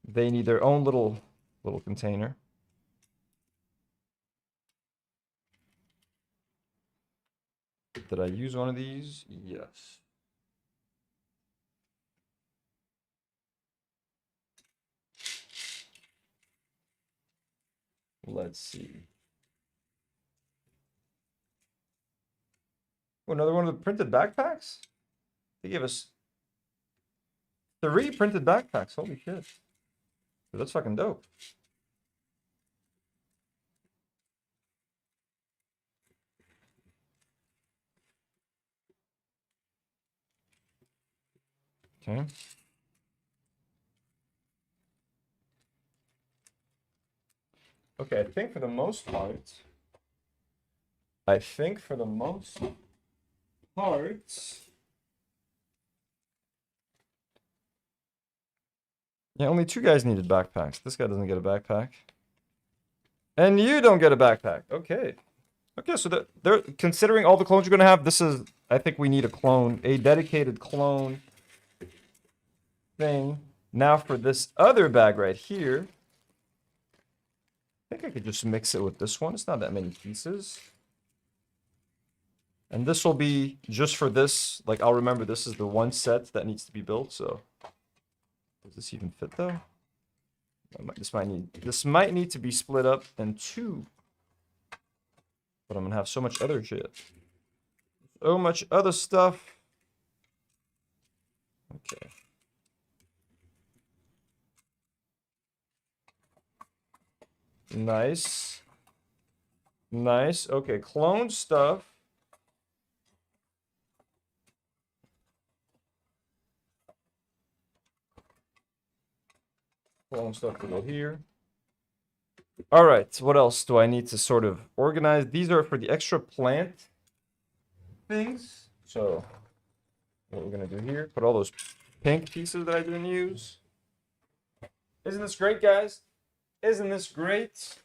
They need their own little container. Did I use one of these? Yes. Let's see. Oh, another one of the printed backpacks? They gave us 3 printed backpacks. Holy shit. Dude, that's fucking dope. Okay. Okay, I think for the most part, yeah, only 2 guys needed backpacks. This guy doesn't get a backpack. And you don't get a backpack. Okay. Okay, so they're considering all the clones you're going to have, this is, I think we need a dedicated clone thing. Now for this other bag right here, I think I could just mix it with this one. It's not that many pieces. And this will be just for this. Like, I'll remember this is the one set that needs to be built, so. Does this even fit, though? This might need to be split up in 2. But I'm gonna have so much other shit. So much other stuff. Okay. Nice. Nice. Okay, clone stuff. Clone stuff to go here. All right, what else do I need to sort of organize? These are for the extra plant things. So what we're gonna do here, put all those pink pieces that I didn't use. Isn't this great, guys? Isn't this great?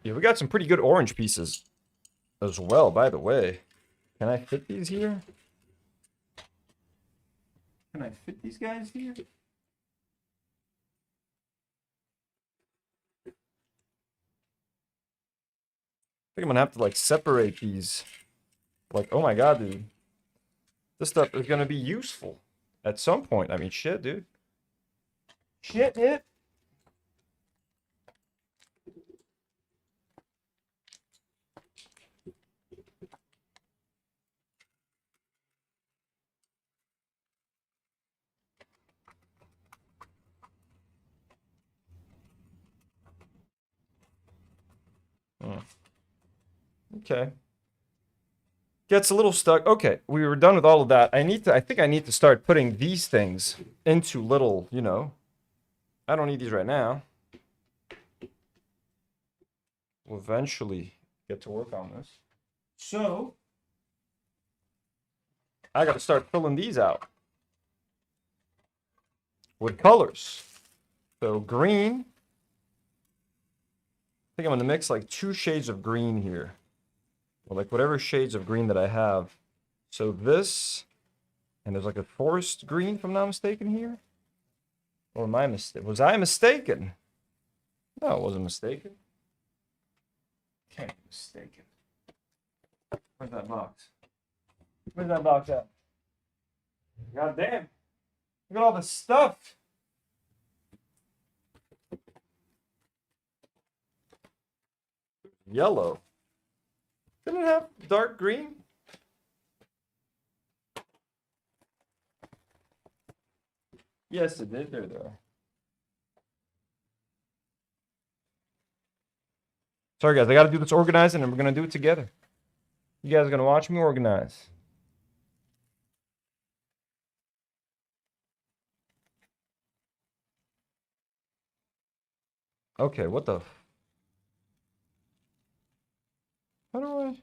Yeah, we got some pretty good orange pieces as well, by the way. Can I fit these here? Can I fit these guys here? I think I'm gonna have to like separate these. Like, oh my god, dude. This stuff is gonna be useful at some point. I mean, shit, dude. Shit, dude. Okay. Gets a little stuck. Okay, we were done with all of that. I think I need to start putting these things into little, you know. I don't need these right now. We'll eventually get to work on this. So, I got to start filling these out with colors. So, green. I think I'm going to mix like 2 shades of green here. Or like whatever shades of green that I have. So this, and there's like a forest green, if I'm not mistaken here. Or am I mistaken? Was I mistaken? No, I wasn't mistaken. Can't be mistaken. Where's that box? Where's that box at? God damn. Look at all this stuff. Yellow. Didn't it have dark green? Yes, it did. There they are. Sorry, guys. I got to do this organizing, and we're going to do it together. You guys are going to watch me organize. Okay, what the... How do I...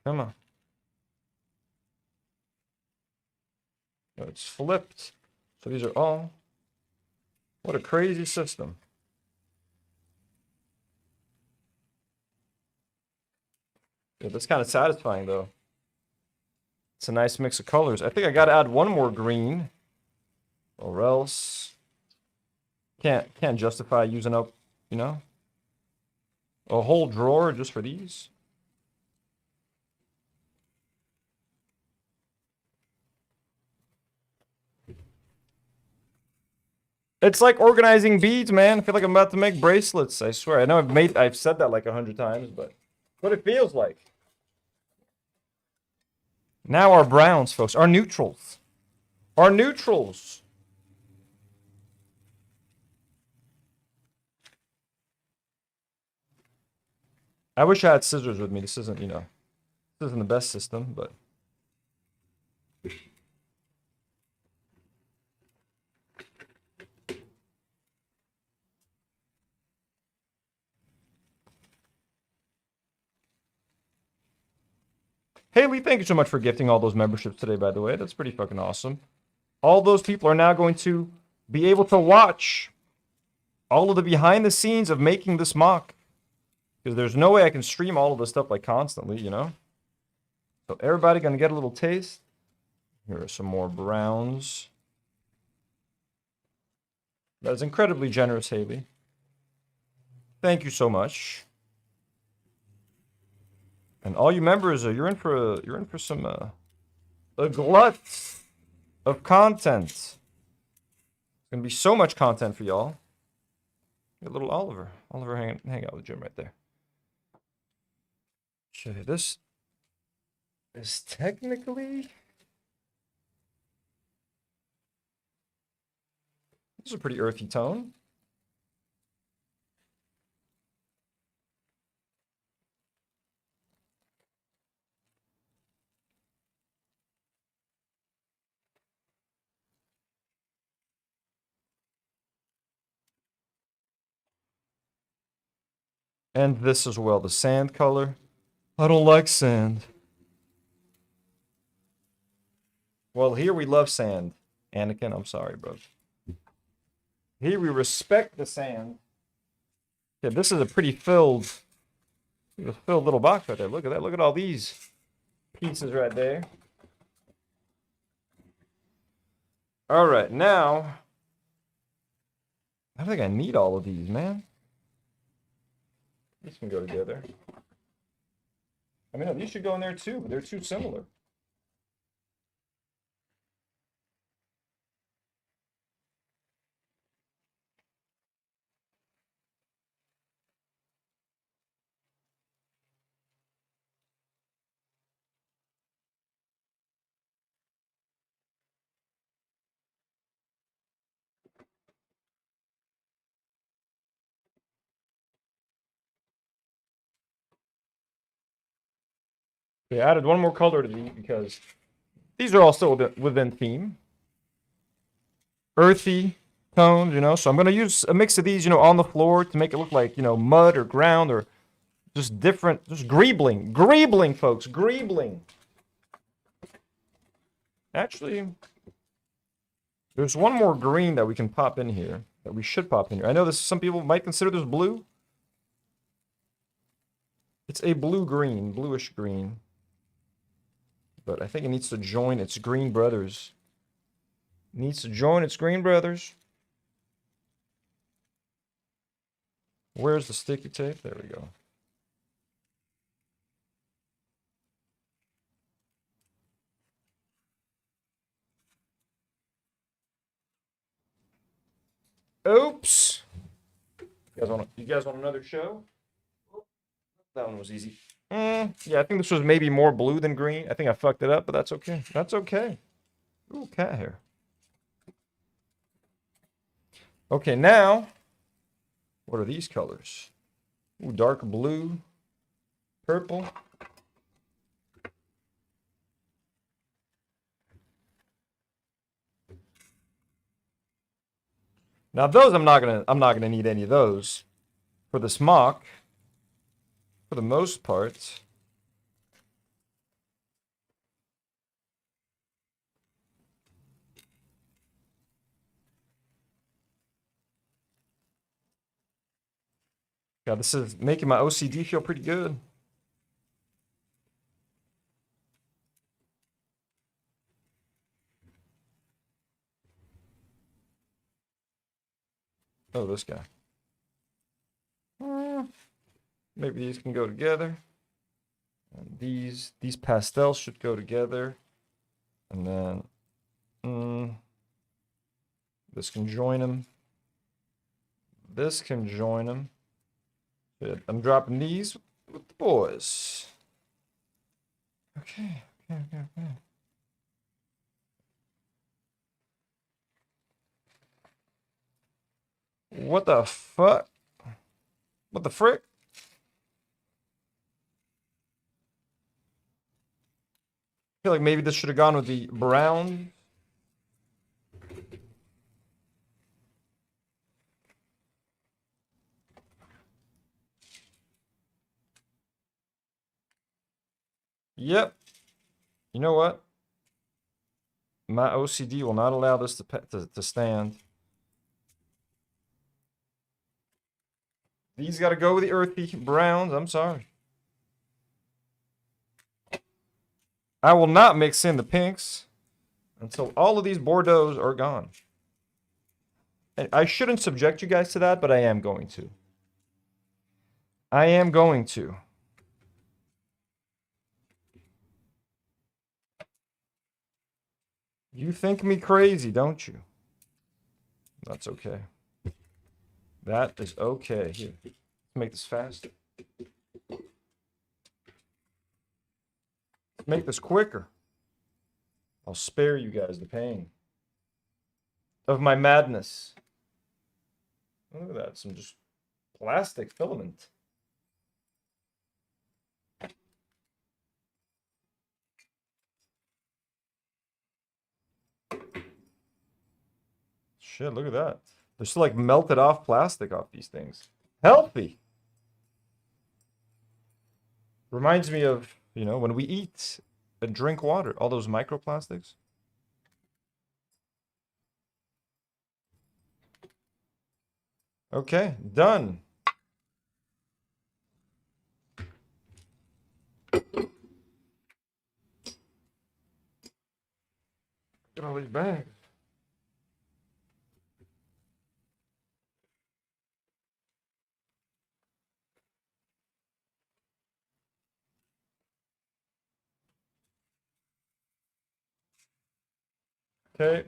Come on. No, it's flipped. So these are all... What a crazy system. Yeah, that's kind of satisfying, though. It's a nice mix of colors. I think I got to add one more green. Or else... Can't justify using up, you know, a whole drawer just for these. It's like organizing beads, man. I feel like I'm about to make bracelets. I swear. I know I've said that like 100 times, but what it feels like. Now our browns, folks, our neutrals. Our neutrals. I wish I had scissors with me. This isn't, you know, this isn't the best system, but... Haley, thank you so much for gifting all those memberships today, by the way. That's pretty fucking awesome. All those people are now going to be able to watch all of the behind the scenes of making this MOC. Because there's no way I can stream all of this stuff like constantly, you know? So everybody gonna get a little taste. Here are some more browns. That is incredibly generous, Haley. Thank you so much. And all you members, you're in for some a glut of content. It's gonna be so much content for y'all. A little Oliver. Oliver hang out with Jim right there. Show you this is technically... This is a pretty earthy tone. And this as well, the sand color. I don't like sand. Well, here we love sand. Anakin, I'm sorry, bro. Here we respect the sand. Yeah, this is a pretty filled little box right there. Look at that. Look at all these pieces right there. All right, now I don't think I need all of these, man. These can go together. I mean, no, these should go in there too, but they're too similar. They added one more color to these because these are all still within theme. Earthy tones, you know. So I'm going to use a mix of these, you know, on the floor to make it look like, you know, mud or ground or just different, just greebling. Greebling, folks. Greebling. Actually, there's one more green that we can pop in here. That we should pop in here. I know this. Some people might consider this blue. It's a blue-green, bluish green. but I think it needs to join its green brothers. Needs to join its green brothers. Where's the sticky tape? There we go. Oops. You guys want another show? That one was easy. Yeah, I think this was maybe more blue than green. I think I fucked it up, but that's okay. That's okay. Ooh, cat hair. Okay, now, what are these colors? Ooh, dark blue, purple. Now those I'm not gonna need any of those for this MOC. For the most part. God, this is making my OCD feel pretty good. Oh, this guy. Maybe these can go together. And these pastels should go together. And then this can join them. This can join them. I'm dropping these with the boys. Okay. What the fuck? What the frick? I feel like maybe this should have gone with the brown. Yep. You know what? My OCD will not allow this to stand. These got to go with the earthy browns. I'm sorry. I will not mix in the pinks until all of these Bordeaux are gone. I shouldn't subject you guys to that, but I am going to. I am going to. You think me crazy, don't you? That's okay. That is okay. Here, let's make this faster. Make this quicker. I'll spare you guys the pain of my madness. Look at that, some just plastic filament. Shit, look at that. They're still like melted off plastic off these things. Healthy. Reminds me of, you know, when we eat and drink water, all those microplastics. Okay, done. Look at all these bags. Okay.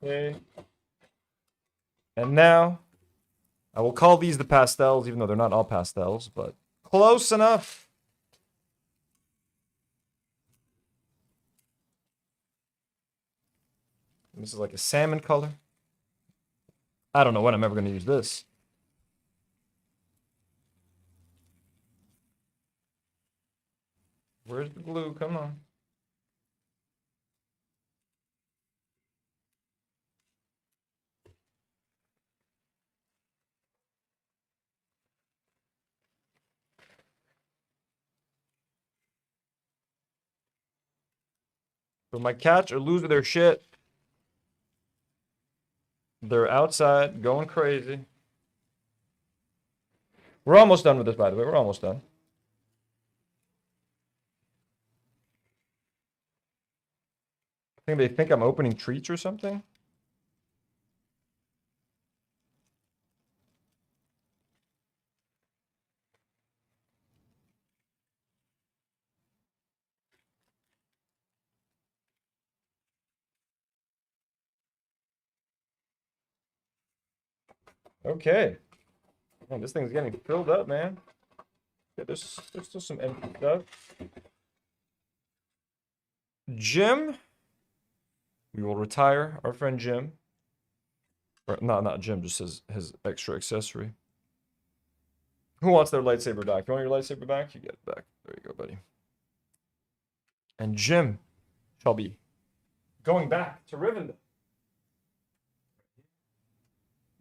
Okay. And now, I will call these the pastels, even though they're not all pastels, but close enough. This is like a salmon color. I don't know when I'm ever going to use this. Where's the glue? Come on. But my cats are losing their shit. They're outside going crazy. We're almost done with this, by the way. We're almost done. think they think I'm opening treats or something. Okay. Man, this thing's getting filled up, man. Yeah, there's still some empty stuff. Jim. We will retire our friend Jim. Or, no, not Jim, just his extra accessory. Who wants their lightsaber back? You want your lightsaber back? You get it back. There you go, buddy. And Jim shall be going back to Rivendell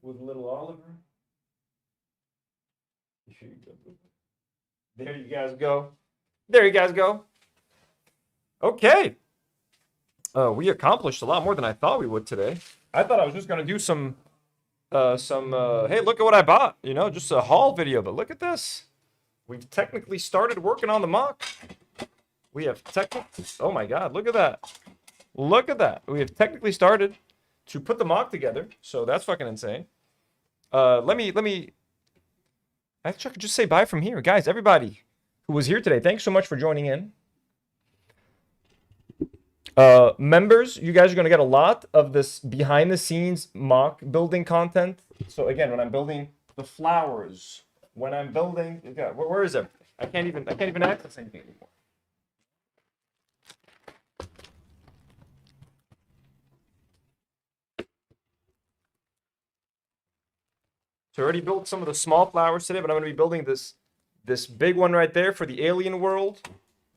with little Oliver. Here you go. There you guys go. There you guys go. Okay. We accomplished a lot more than I thought we would today. I thought I was just gonna do some hey, look at what I bought, you know, just a haul video, but look at this. We've technically started working on the MOC. We have technically, oh my God, look at that. Look at that. We have technically started to put the MOC together, so that's fucking insane. Let me, I could just say bye from here. Guys, everybody who was here today, thanks so much for joining in. Members, you guys are going to get a lot of this behind the scenes MOC building content. So again, when I'm building the flowers, when I'm building, where is everything? I can't even access anything anymore. So I already built some of the small flowers today, but I'm going to be building this big one right there for the alien world.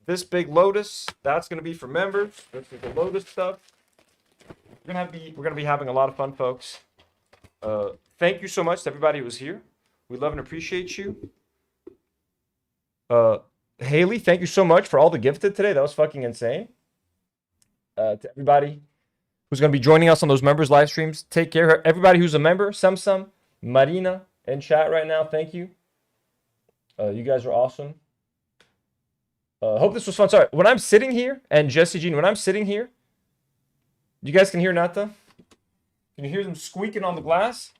This big lotus, that's going to be for members. This is the lotus stuff. We're going to be having a lot of fun, folks. Thank you so much to everybody who was here. We love and appreciate you. Haley, thank you so much for all the gifted today. That was fucking insane. To everybody who's going to be joining us on those members live streams, take care. Everybody who's a member, Samsam, Marina in chat right now, thank you. You guys are awesome. Hope this was fun. Sorry, when I'm sitting here, and Jesse Jean, when I'm sitting here, you guys can hear Nata? Can you hear them squeaking on the glass?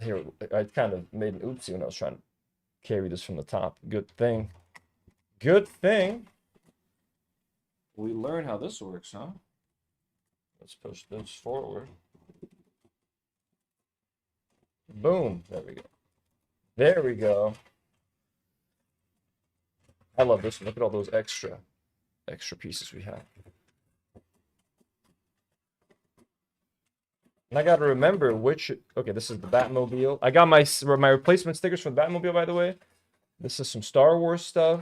Here, I kind of made an oopsie when I was trying to carry this from the top. Good thing. Good thing. We learn how this works, huh? Let's push this forward. Boom. There we go. There we go. I love this one. Look at all those extra pieces we have. And I got to remember which. Okay, this is the Batmobile. I got my replacement stickers for the Batmobile, by the way. This is some Star Wars stuff.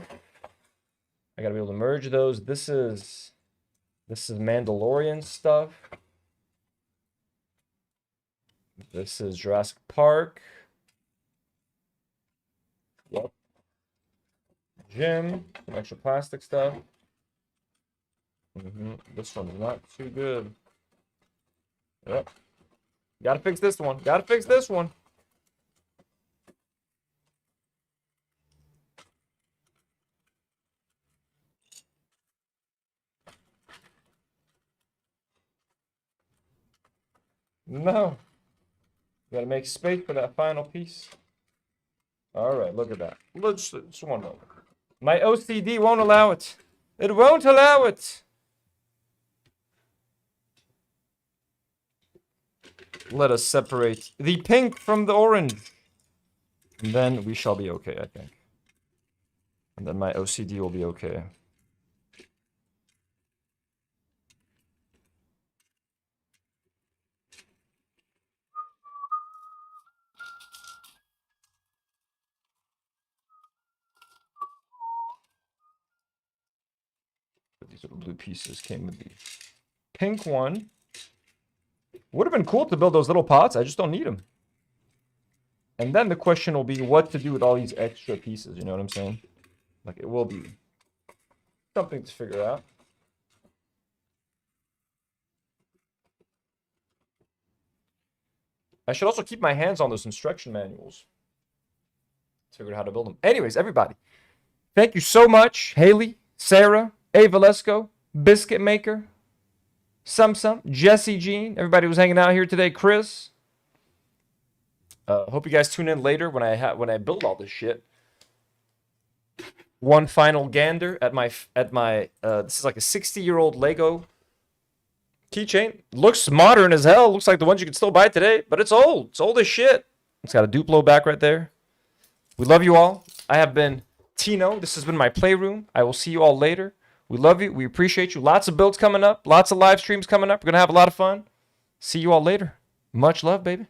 I got to be able to merge those. This is Mandalorian stuff. This is Jurassic Park. Yep. Gym, some extra plastic stuff. This one's not too good. Yep. Gotta fix this one. Gotta fix this one. No. Gotta make space for that final piece. All right, look at that. Just one moment. My OCD won't allow it. It won't allow it. Let us separate the pink from the orange. And then we shall be okay, I think. And then my OCD will be okay. These little blue pieces came with the pink one. Would have been cool to build those little pots. I just don't need them. And then the question will be what to do with all these extra pieces. You know what I'm saying? Like, it will be something to figure out. I should also keep my hands on those instruction manuals to figure out how to build them. Anyways, everybody, thank you so much. Haley, Sarah, A. Valesco, Biscuit Maker, Some, Jesse Jean, everybody was hanging out here today. Chris. Hope you guys tune in later when I build all this shit. One final gander at my this is like a 60-year-old Lego keychain. Looks modern as hell. Looks like the ones you can still buy today, but it's old. It's old as shit. It's got a Duplo back right there. We love you all. I have been Tino. This has been my Playroom. I will see you all later. We love you. We appreciate you. Lots of builds coming up. Lots of live streams coming up. We're going to have a lot of fun. See you all later. Much love, baby.